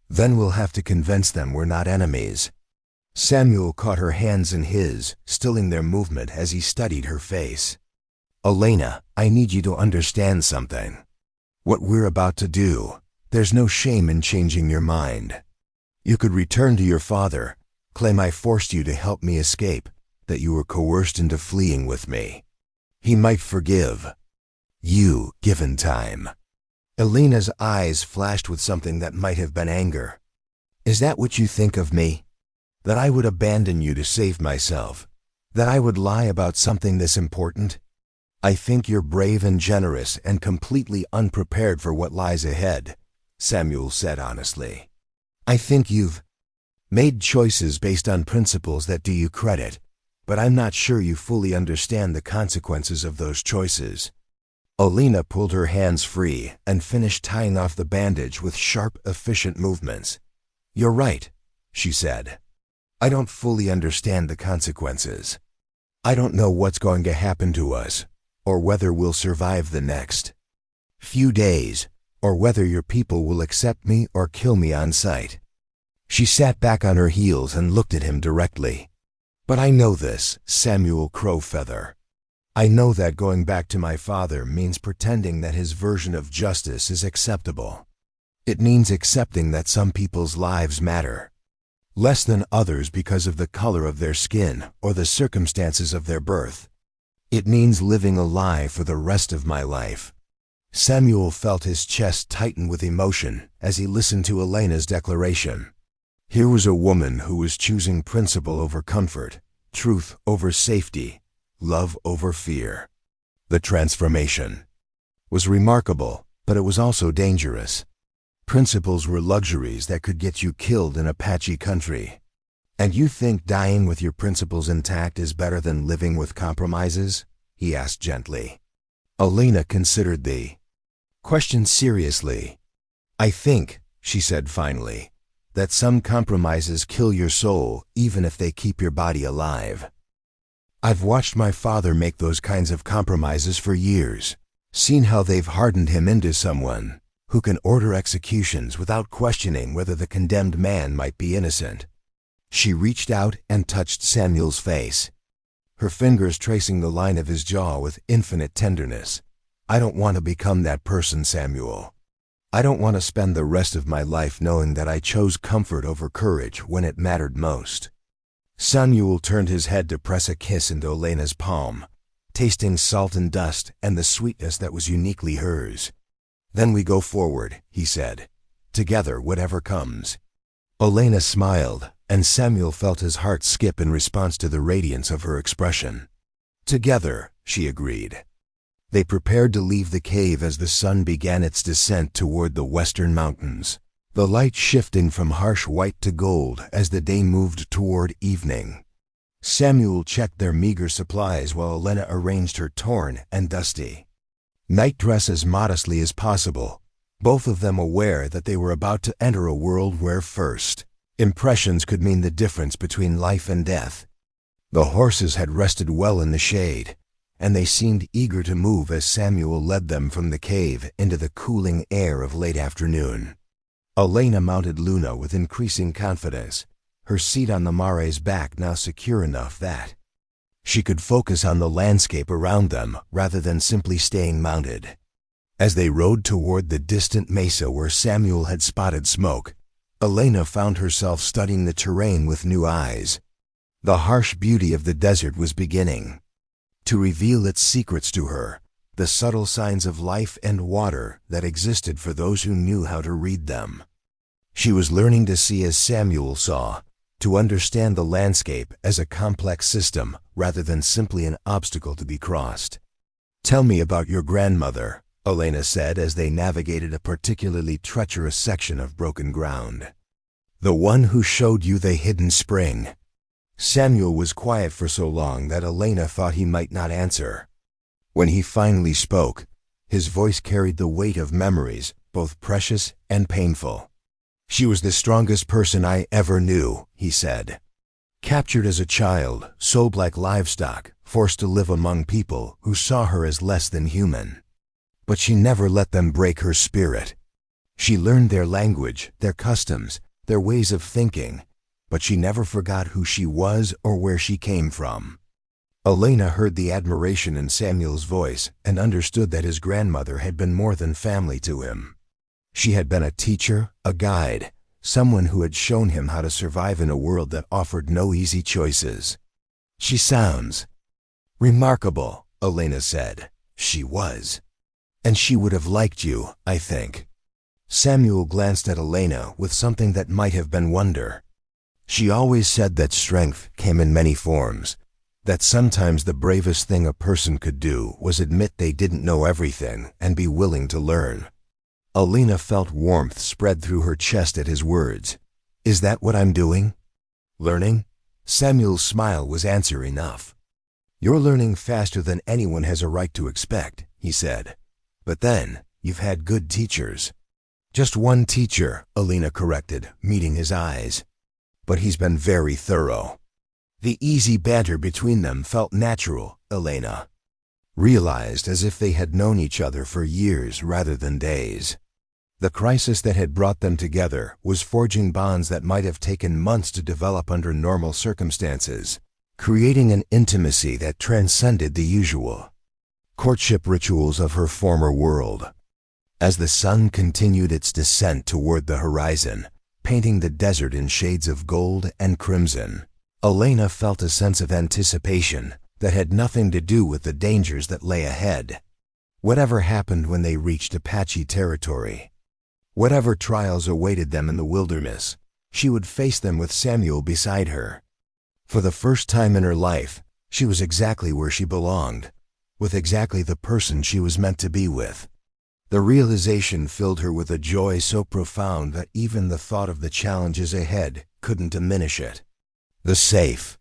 "Then we'll have to convince them we're not enemies." Samuel caught her hands in his, stilling their movement as he studied her face. "Elena, I need you to understand something. What we're about to do, there's no shame in changing your mind. You could return to your father, claim I forced you to help me escape, that you were coerced into fleeing with me. He might forgive you, given time." Elena's eyes flashed with something that might have been anger. "Is that what you think of me? That I would abandon you to save myself? That I would lie about something this important? I think you're brave and generous and completely unprepared for what lies ahead," Samuel said honestly. "I think you've made choices based on principles that do you credit, but I'm not sure you fully understand the consequences of those choices." Elena pulled her hands free and finished tying off the bandage with sharp, efficient movements. "You're right," she said. "I don't fully understand the consequences. I don't know what's going to happen to us, or whether we'll survive the next few days, or whether your people will accept me or kill me on sight." She sat back on her heels and looked at him directly. "But I know this, Samuel Crowfeather. I know that going back to my father means pretending that his version of justice is acceptable. It means accepting that some people's lives matter less than others because of the color of their skin or the circumstances of their birth. It means living a lie for the rest of my life." Samuel felt his chest tighten with emotion as he listened to Elena's declaration. Here was a woman who was choosing principle over comfort, truth over safety, love over fear. The transformation was remarkable, but it was also dangerous. Principles were luxuries that could get you killed in Apache country. "And you think dying with your principles intact is better than living with compromises?" he asked gently. Elena considered the question seriously. "I think," she said finally, "that some compromises kill your soul even if they keep your body alive. I've watched my father make those kinds of compromises for years, seen how they've hardened him into someone who can order executions without questioning whether the condemned man might be innocent." She reached out and touched Samuel's face, her fingers tracing the line of his jaw with infinite tenderness. "I don't want to become that person, Samuel. I don't want to spend the rest of my life knowing that I chose comfort over courage when it mattered most." Samuel turned his head to press a kiss into Elena's palm, tasting salt and dust and the sweetness that was uniquely hers. "Then we go forward," he said, "together whatever comes." Elena smiled, and Samuel felt his heart skip in response to the radiance of her expression. "Together," she agreed. They prepared to leave the cave as the sun began its descent toward the western mountains, the light shifting from harsh white to gold as the day moved toward evening. Samuel checked their meager supplies while Elena arranged her torn and dusty nightdress as modestly as possible, both of them aware that they were about to enter a world where first impressions could mean the difference between life and death. The horses had rested well in the shade, and they seemed eager to move as Samuel led them from the cave into the cooling air of late afternoon. Elena mounted Luna with increasing confidence, her seat on the mare's back now secure enough that she could focus on the landscape around them rather than simply staying mounted. As they rode toward the distant mesa where Samuel had spotted smoke, Elena found herself studying the terrain with new eyes. The harsh beauty of the desert was beginning to reveal its secrets to her, the subtle signs of life and water that existed for those who knew how to read them. She was learning to see as Samuel saw, to understand the landscape as a complex system rather than simply an obstacle to be crossed. "Tell me about your grandmother," Elena said as they navigated a particularly treacherous section of broken ground. "The one who showed you the hidden spring." Samuel was quiet for so long that Elena thought he might not answer. When he finally spoke, his voice carried the weight of memories, both precious and painful. "She was the strongest person I ever knew," he said. "Captured as a child, sold like livestock, forced to live among people who saw her as less than human. But she never let them break her spirit. She learned their language, their customs, their ways of thinking, but she never forgot who she was or where she came from." Elena heard the admiration in Samuel's voice and understood that his grandmother had been more than family to him. She had been a teacher, a guide, someone who had shown him how to survive in a world that offered no easy choices. "She sounds remarkable," Elena said. "She was. And she would have liked you, I think." Samuel glanced at Elena with something that might have been wonder. She always said that strength came in many forms, that sometimes the bravest thing a person could do was admit they didn't know everything and be willing to learn. Elena felt warmth spread through her chest at his words. "Is that what I'm doing? Learning?" Samuel's smile was answer enough. "You're learning faster than anyone has a right to expect," he said. "But then, you've had good teachers." "Just one teacher," Elena corrected, meeting his eyes. "But he's been very thorough." The easy banter between them felt natural, Elena realized, as if they had known each other for years rather than days. The crisis that had brought them together was forging bonds that might have taken months to develop under normal circumstances, creating an intimacy that transcended the usual courtship rituals of her former world. As the sun continued its descent toward the horizon, painting the desert in shades of gold and crimson, Elena felt a sense of anticipation that had nothing to do with the dangers that lay ahead. Whatever happened when they reached Apache territory, whatever trials awaited them in the wilderness, she would face them with Samuel beside her. For the first time in her life, she was exactly where she belonged, with exactly the person she was meant to be with. The realization filled her with a joy so profound that even the thought of the challenges ahead couldn't diminish it. The safe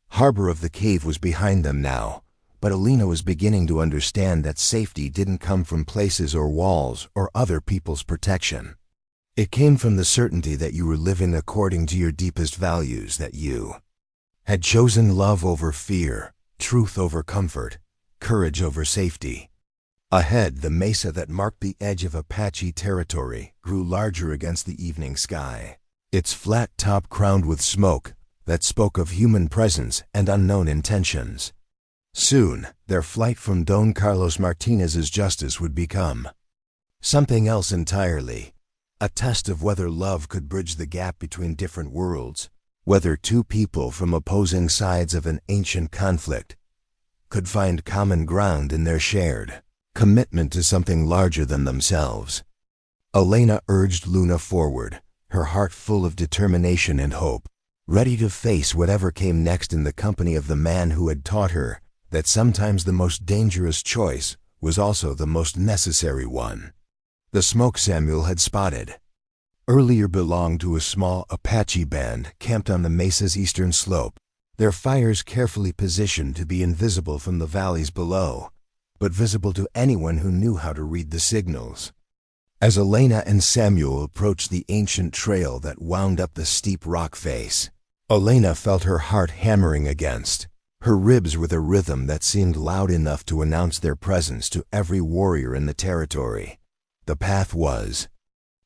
harbor of the cave was behind them now, but Elena was beginning to understand that safety didn't come from places or walls or other people's protection. It came from the certainty that you were living according to your deepest values, that you had chosen love over fear, truth over comfort, courage over safety. Ahead, the mesa that marked the edge of Apache territory grew larger against the evening sky, its flat top crowned with smoke that spoke of human presence and unknown intentions. Soon, their flight from Don Carlos Martinez's justice would become something else entirely, a test of whether love could bridge the gap between different worlds, whether two people from opposing sides of an ancient conflict could find common ground in their shared commitment to something larger than themselves. Elena urged Luna forward, her heart full of determination and hope, ready to face whatever came next in the company of the man who had taught her that sometimes the most dangerous choice was also the most necessary one. The smoke Samuel had spotted earlier belonged to a small Apache band camped on the mesa's eastern slope, their fires carefully positioned to be invisible from the valleys below, but visible to anyone who knew how to read the signals. As Elena and Samuel approached the ancient trail that wound up the steep rock face, Elena felt her heart hammering against her ribs with a rhythm that seemed loud enough to announce their presence to every warrior in the territory. The path was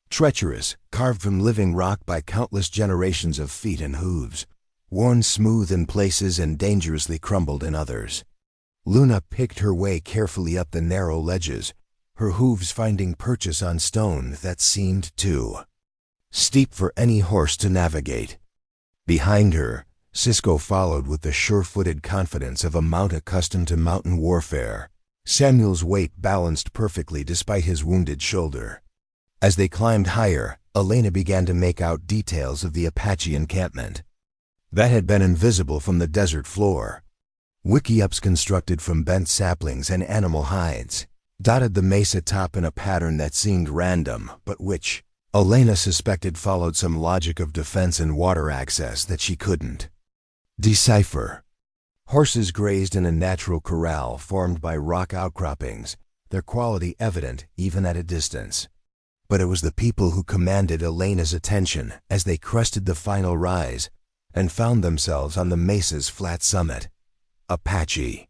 treacherous, carved from living rock by countless generations of feet and hooves, worn smooth in places and dangerously crumbled in others. Luna picked her way carefully up the narrow ledges, her hooves finding purchase on stone that seemed too steep for any horse to navigate. Behind her, Cisco followed with the sure-footed confidence of a mount accustomed to mountain warfare. Samuel's weight balanced perfectly despite his wounded shoulder. As they climbed higher, Elena began to make out details of the Apache encampment that had been invisible from the desert floor. Wickiups constructed from bent saplings and animal hides dotted the mesa top in a pattern that seemed random, but which Elena suspected followed some logic of defense and water access that she couldn't decipher. Horses grazed in a natural corral formed by rock outcroppings, their quality evident even at a distance. But it was the people who commanded Elena's attention as they crested the final rise and found themselves on the mesa's flat summit. Apache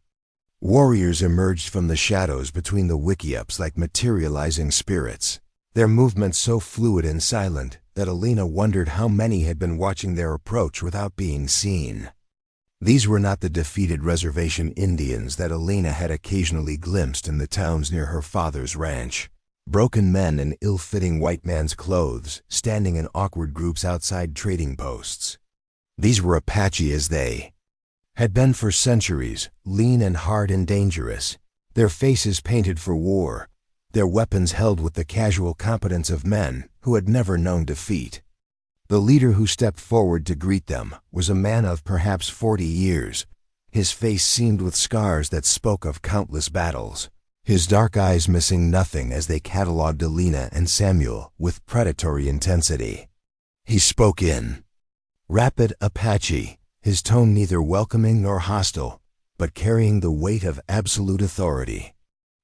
warriors emerged from the shadows between the wickiups like materializing spirits, their movements so fluid and silent that Elena wondered how many had been watching their approach without being seen. These were not the defeated reservation Indians that Elena had occasionally glimpsed in the towns near her father's ranch. Broken men in ill-fitting white man's clothes, standing in awkward groups outside trading posts. These were Apache as they had been for centuries, lean and hard and dangerous, their faces painted for war, their weapons held with the casual competence of men who had never known defeat. The leader who stepped forward to greet them was a man of perhaps 40 years. His face seamed with scars that spoke of countless battles, his dark eyes missing nothing as they catalogued Elena and Samuel with predatory intensity. He spoke in rapid Apache, his tone neither welcoming nor hostile, but carrying the weight of absolute authority.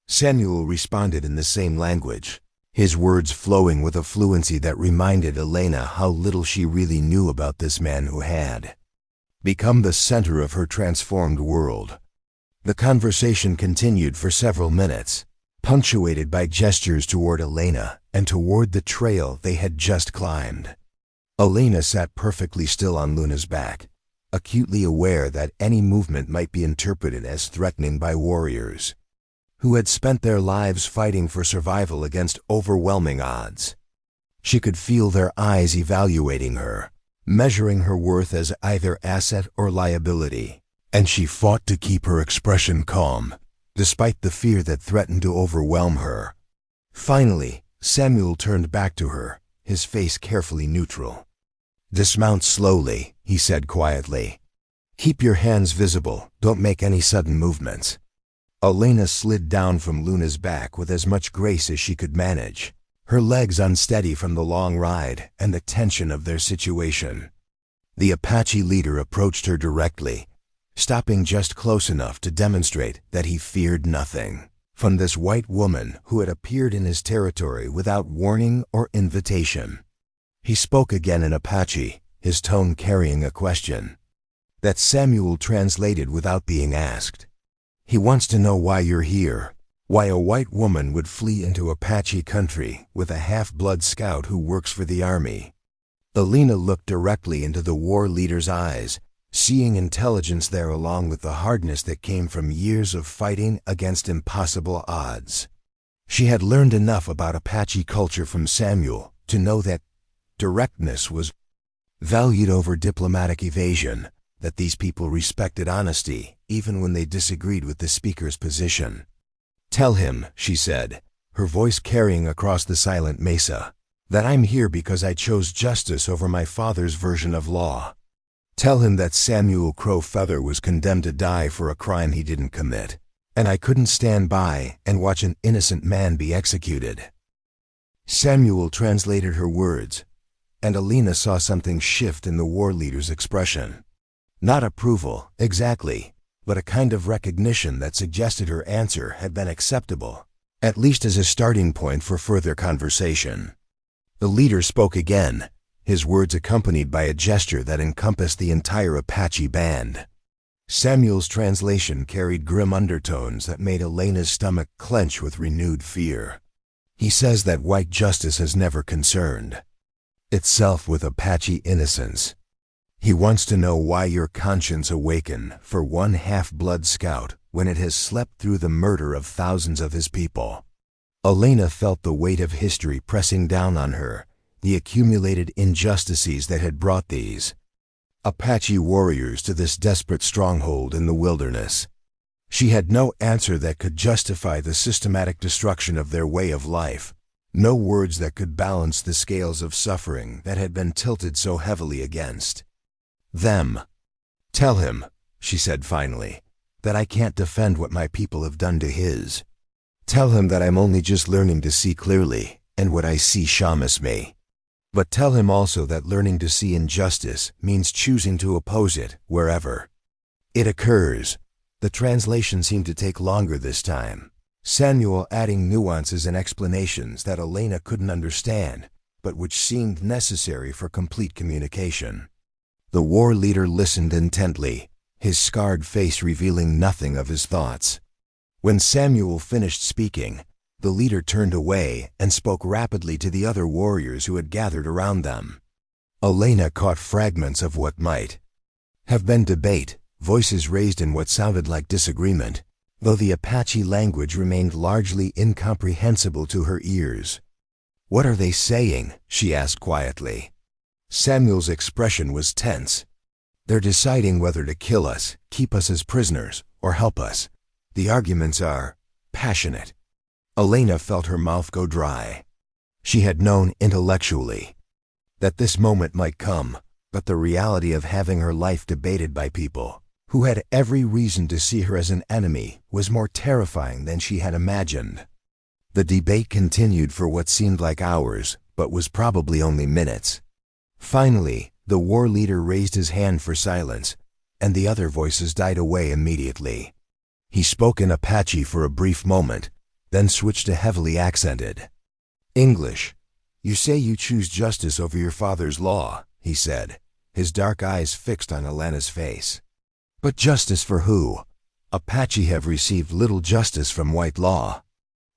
Samuel responded in the same language, his words flowing with a fluency that reminded Elena how little she really knew about this man who had become the center of her transformed world. The conversation continued for several minutes, punctuated by gestures toward Elena and toward the trail they had just climbed. Elena sat perfectly still on Luna's back, acutely aware that any movement might be interpreted as threatening by warriors who had spent their lives fighting for survival against overwhelming odds. She could feel their eyes evaluating her, measuring her worth as either asset or liability, and she fought to keep her expression calm, despite the fear that threatened to overwhelm her. Finally, Samuel turned back to her, his face carefully neutral. "Dismount slowly," he said quietly. "Keep your hands visible, don't make any sudden movements." Elena slid down from Luna's back with as much grace as she could manage, her legs unsteady from the long ride and the tension of their situation. The Apache leader approached her directly, stopping just close enough to demonstrate that he feared nothing from this white woman who had appeared in his territory without warning or invitation. He spoke again in Apache, his tone carrying a question that Samuel translated without being asked. "He wants to know why you're here, why a white woman would flee into Apache country with a half-blood scout who works for the army." Elena looked directly into the war leader's eyes, seeing intelligence there along with the hardness that came from years of fighting against impossible odds. She had learned enough about Apache culture from Samuel to know that directness was valued over diplomatic evasion, that these people respected honesty even when they disagreed with the speaker's position. "Tell him," she said, her voice carrying across the silent mesa, "that I'm here because I chose justice over my father's version of law. Tell him that Samuel Crow Feather was condemned to die for a crime he didn't commit, and I couldn't stand by and watch an innocent man be executed." Samuel translated her words, and Elena saw something shift in the war leader's expression. Not approval, exactly, but a kind of recognition that suggested her answer had been acceptable, at least as a starting point for further conversation. The leader spoke again, his words accompanied by a gesture that encompassed the entire Apache band. Samuel's translation carried grim undertones that made Elena's stomach clench with renewed fear. "He says that white justice has never concerned itself with Apache innocence. He wants to know why your conscience awaken for one half-blood scout when it has slept through the murder of thousands of his people." Elena felt the weight of history pressing down on her, the accumulated injustices that had brought these Apache warriors to this desperate stronghold in the wilderness. She had no answer that could justify the systematic destruction of their way of life, no words that could balance the scales of suffering that had been tilted so heavily against them. "Tell him," she said finally, "that I can't defend what my people have done to his. Tell him that I'm only just learning to see clearly, and what I see shames me. But tell him also that learning to see injustice means choosing to oppose it wherever it occurs." The translation seemed to take longer this time, Samuel adding nuances and explanations that Elena couldn't understand, but which seemed necessary for complete communication. The war leader listened intently, his scarred face revealing nothing of his thoughts. When Samuel finished speaking, the leader turned away and spoke rapidly to the other warriors who had gathered around them. Elena caught fragments of what might have been debate, voices raised in what sounded like disagreement, though the Apache language remained largely incomprehensible to her ears. "What are they saying?" she asked quietly. Samuel's expression was tense. "They're deciding whether to kill us, keep us as prisoners, or help us. The arguments are passionate." Elena felt her mouth go dry. She had known intellectually that this moment might come, but the reality of having her life debated by people who had every reason to see her as an enemy was more terrifying than she had imagined. The debate continued for what seemed like hours, but was probably only minutes. Finally, the war leader raised his hand for silence, and the other voices died away immediately. He spoke in Apache for a brief moment, then switched to heavily accented English. "You say you choose justice over your father's law," he said, his dark eyes fixed on Elena's face. "But justice for who? Apache have received little justice from white law."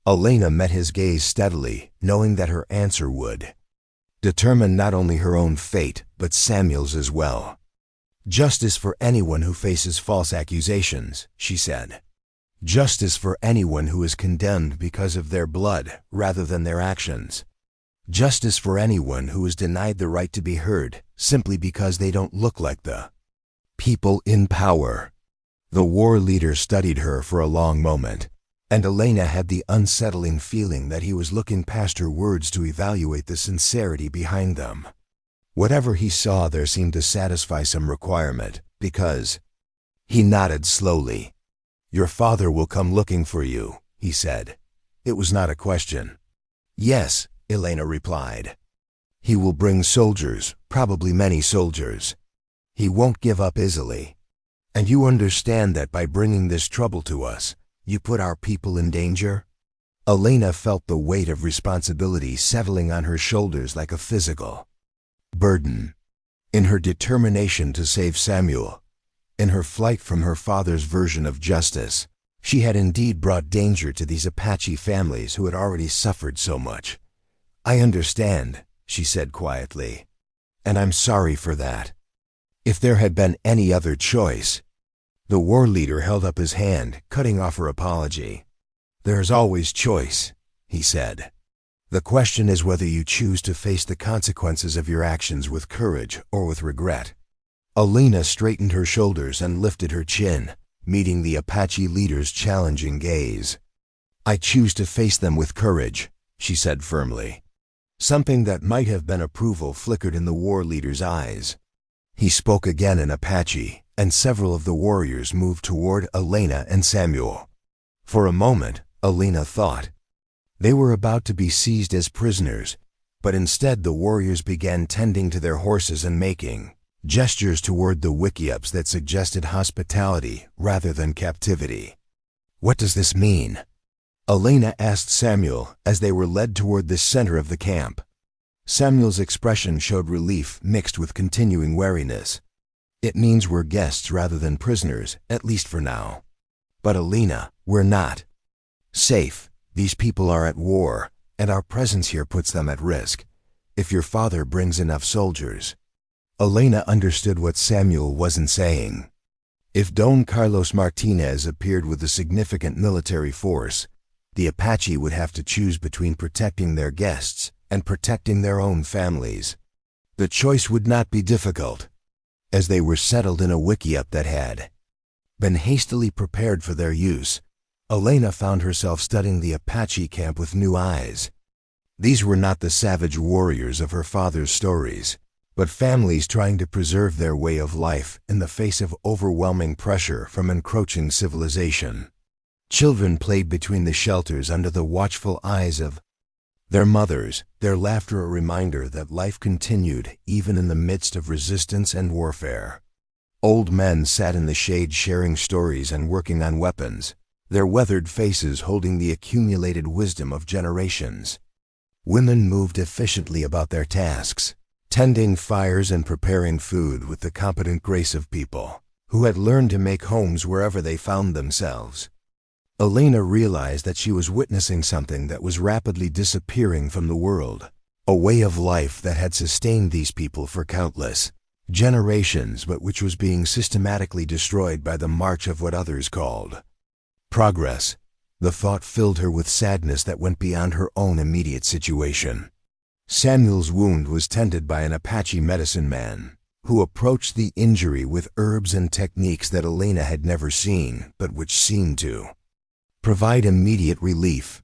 Elena met his gaze steadily, knowing that her answer would determine not only her own fate, but Samuel's as well. "Justice for anyone who faces false accusations," she said. "Justice for anyone who is condemned because of their blood rather than their actions. Justice for anyone who is denied the right to be heard simply because they don't look like the people in power." The war leader studied her for a long moment, and Elena had the unsettling feeling that he was looking past her words to evaluate the sincerity behind them. Whatever he saw there seemed to satisfy some requirement, because he nodded slowly. "Your father will come looking for you," he said. It was not a question. "Yes," Elena replied. "He will bring soldiers, probably many soldiers. He won't give up easily. And you understand that by bringing this trouble to us, you put our people in danger?" Elena felt the weight of responsibility settling on her shoulders like a physical burden. In her determination to save Samuel, in her flight from her father's version of justice, she had indeed brought danger to these Apache families who had already suffered so much. "I understand," she said quietly, "and I'm sorry for that. If there had been any other choice—" The war leader held up his hand, cutting off her apology. "There's always choice," he said. "The question is whether you choose to face the consequences of your actions with courage or with regret." Elena straightened her shoulders and lifted her chin, meeting the Apache leader's challenging gaze. "I choose to face them with courage," she said firmly. Something that might have been approval flickered in the war leader's eyes. He spoke again in Apache, and several of the warriors moved toward Elena and Samuel. For a moment, Elena thought they were about to be seized as prisoners, but instead the warriors began tending to their horses and making gestures toward the wickiups that suggested hospitality rather than captivity. "What does this mean?" Elena asked Samuel as they were led toward the center of the camp. Samuel's expression showed relief mixed with continuing wariness. "It means we're guests rather than prisoners, at least for now." "But Elena, we're not safe. These people are at war, and our presence here puts them at risk. If your father brings enough soldiers." Elena understood what Samuel wasn't saying. If Don Carlos Martinez appeared with a significant military force, the Apache would have to choose between protecting their guests and protecting their own families. The choice would not be difficult, as they were settled in a wickiup that had been hastily prepared for their use. Elena found herself studying the Apache camp with new eyes. These were not the savage warriors of her father's stories, but families trying to preserve their way of life in the face of overwhelming pressure from encroaching civilization. Children played between the shelters under the watchful eyes of their mothers, their laughter a reminder that life continued even in the midst of resistance and warfare. Old men sat in the shade sharing stories and working on weapons, their weathered faces holding the accumulated wisdom of generations. Women moved efficiently about their tasks, tending fires and preparing food with the competent grace of people who had learned to make homes wherever they found themselves. Elena realized that she was witnessing something that was rapidly disappearing from the world, a way of life that had sustained these people for countless generations but which was being systematically destroyed by the march of what others called progress. The thought filled her with sadness that went beyond her own immediate situation. Samuel's wound was tended by an Apache medicine man, who approached the injury with herbs and techniques that Elena had never seen, but which seemed to provide immediate relief.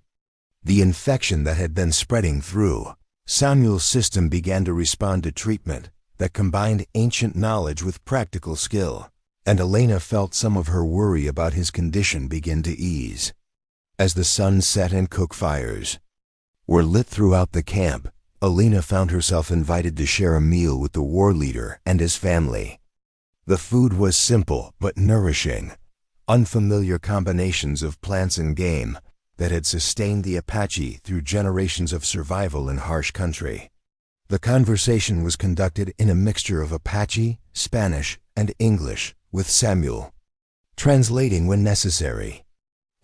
The infection that had been spreading through Samuel's system began to respond to treatment that combined ancient knowledge with practical skill, and Elena felt some of her worry about his condition begin to ease. As the sun set and cook fires were lit throughout the camp, Elena found herself invited to share a meal with the war leader and his family. The food was simple but nourishing, unfamiliar combinations of plants and game that had sustained the Apache through generations of survival in harsh country. The conversation was conducted in a mixture of Apache, Spanish, and English, with Samuel translating when necessary.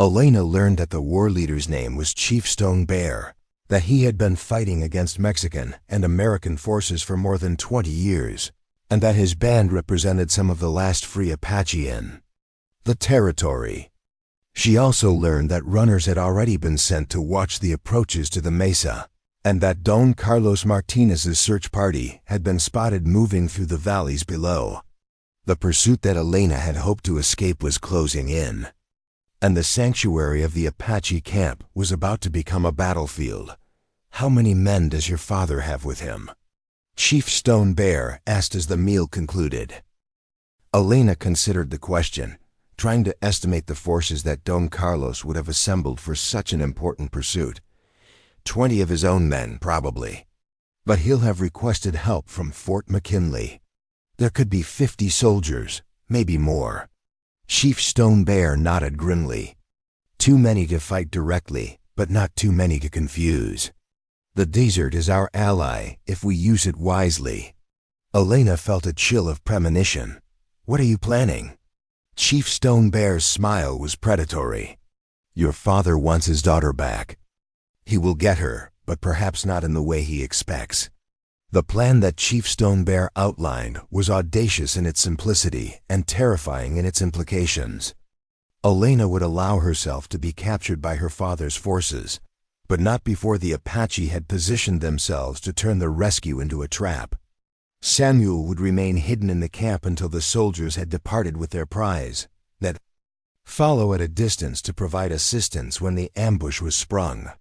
Elena learned that the war leader's name was Chief Stone Bear, that he had been fighting against Mexican and American forces for more than 20 years, and that his band represented some of the last free Apache in the territory. She also learned that runners had already been sent to watch the approaches to the mesa, and that Don Carlos Martinez's search party had been spotted moving through the valleys below. The pursuit that Elena had hoped to escape was closing in, and the sanctuary of the Apache camp was about to become a battlefield. "How many men does your father have with him?" Chief Stone Bear asked as the meal concluded. Elena considered the question, trying to estimate the forces that Don Carlos would have assembled for such an important pursuit. 20 of his own men, probably. But he'll have requested help from Fort McKinley. There could be 50 soldiers, maybe more. Chief Stone Bear nodded grimly. Too many to fight directly, but not too many to confuse. The desert is our ally if we use it wisely. Elena felt a chill of premonition. "What are you planning?" Chief Stone Bear's smile was predatory. "Your father wants his daughter back. He will get her, but perhaps not in the way he expects." The plan that Chief Stone Bear outlined was audacious in its simplicity and terrifying in its implications. Elena would allow herself to be captured by her father's forces, but not before the Apache had positioned themselves to turn the rescue into a trap. Samuel would remain hidden in the camp until the soldiers had departed with their prize, then follow at a distance to provide assistance when the ambush was sprung.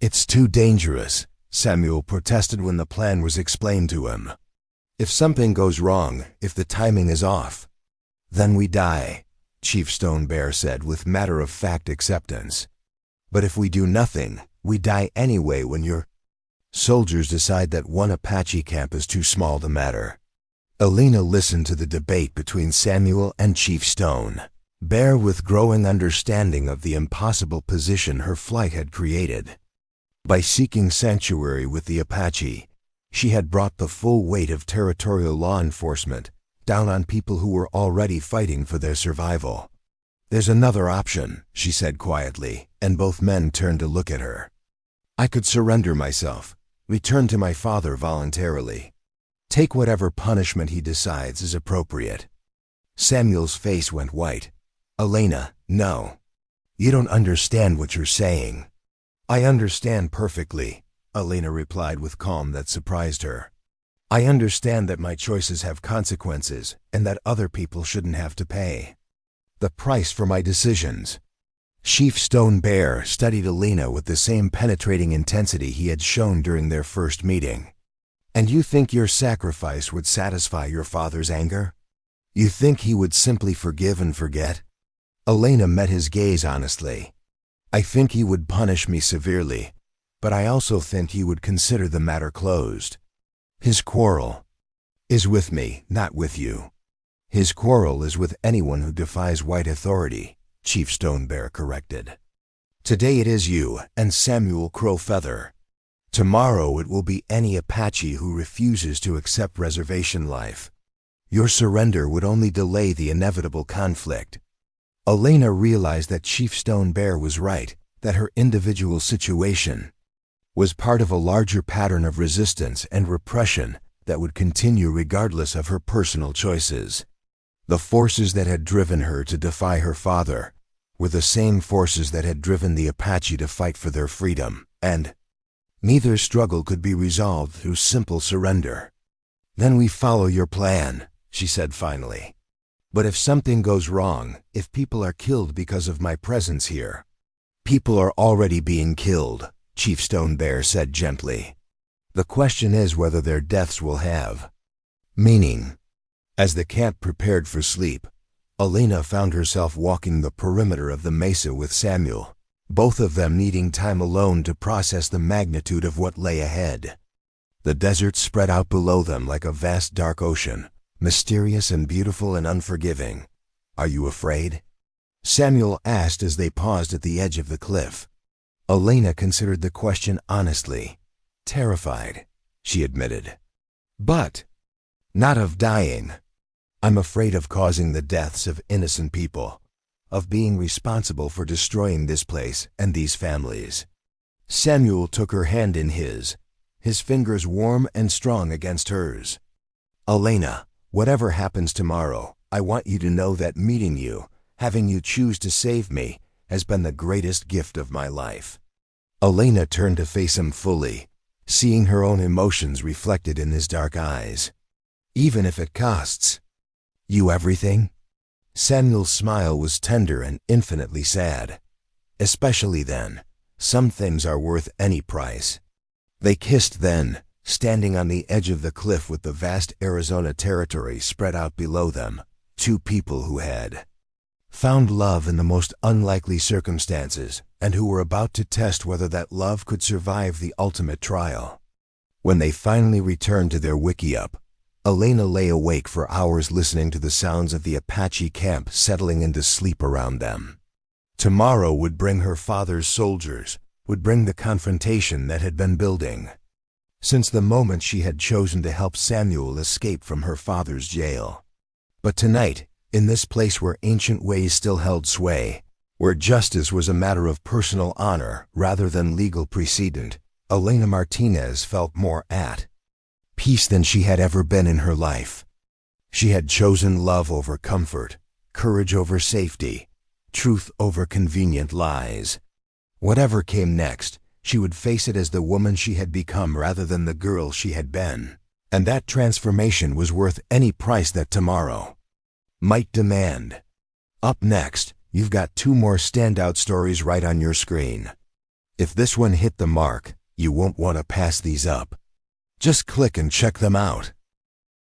"It's too dangerous," Samuel protested when the plan was explained to him. "If something goes wrong, if the timing is off, then we die." Chief Stone Bear said with matter-of-fact acceptance. But if we do nothing, we die anyway when your soldiers decide that one Apache camp is too small to matter. Elena listened to the debate between Samuel and Chief Stone Bear with growing understanding of the impossible position her flight had created. By seeking sanctuary with the Apache, she had brought the full weight of territorial law enforcement down on people who were already fighting for their survival. "There's another option," she said quietly, and both men turned to look at her. "I could surrender myself, return to my father voluntarily. Take whatever punishment he decides is appropriate." Samuel's face went white. "Elena, no. You don't understand what you're saying." "I understand perfectly," Elena replied with calm that surprised her. "I understand that my choices have consequences and that other people shouldn't have to pay the price for my decisions." Chief Stone Bear studied Elena with the same penetrating intensity he had shown during their first meeting. "And you think your sacrifice would satisfy your father's anger? You think he would simply forgive and forget?" Elena met his gaze honestly. "I think he would punish me severely, but I also think he would consider the matter closed. His quarrel is with me, not with you." "His quarrel is with anyone who defies white authority," Chief Stone Bear corrected. "Today it is you and Samuel Crowfeather. Tomorrow it will be any Apache who refuses to accept reservation life. Your surrender would only delay the inevitable conflict." Elena realized that Chief Stone Bear was right, that her individual situation was part of a larger pattern of resistance and repression that would continue regardless of her personal choices. The forces that had driven her to defy her father were the same forces that had driven the Apache to fight for their freedom, and neither struggle could be resolved through simple surrender. "Then we follow your plan," she said finally. "But if something goes wrong, if people are killed because of my presence here—" "People are already being killed," Chief Stone Bear said gently. "The question is whether their deaths will have meaning." As the camp prepared for sleep, Elena found herself walking the perimeter of the mesa with Samuel, both of them needing time alone to process the magnitude of what lay ahead. The desert spread out below them like a vast dark ocean, mysterious and beautiful and unforgiving. "Are you afraid?" Samuel asked as they paused at the edge of the cliff. Elena considered the question honestly. "Terrified," she admitted. "But not of dying. I'm afraid of causing the deaths of innocent people, of being responsible for destroying this place and these families." Samuel took her hand in his fingers warm and strong against hers. "Elena, whatever happens tomorrow, I want you to know that meeting you, having you choose to save me, has been the greatest gift of my life." Elena turned to face him fully, seeing her own emotions reflected in his dark eyes. "Even if it costs you everything?" Samuel's smile was tender and infinitely sad. "Especially then. Some things are worth any price." They kissed then, standing on the edge of the cliff with the vast Arizona territory spread out below them, two people who had found love in the most unlikely circumstances and who were about to test whether that love could survive the ultimate trial. When they finally returned to their wickiup, Elena lay awake for hours listening to the sounds of the Apache camp settling into sleep around them. Tomorrow would bring her father's soldiers, would bring the confrontation that had been building since the moment she had chosen to help Samuel escape from her father's jail. But tonight, in this place where ancient ways still held sway, where justice was a matter of personal honor rather than legal precedent, Elena Martinez felt more at peace than she had ever been in her life. She had chosen love over comfort, courage over safety, truth over convenient lies. Whatever came next, she would face it as the woman she had become rather than the girl she had been. And that transformation was worth any price that tomorrow might demand. Up next, you've got two more standout stories right on your screen. If this one hit the mark, you won't want to pass these up. Just click and check them out.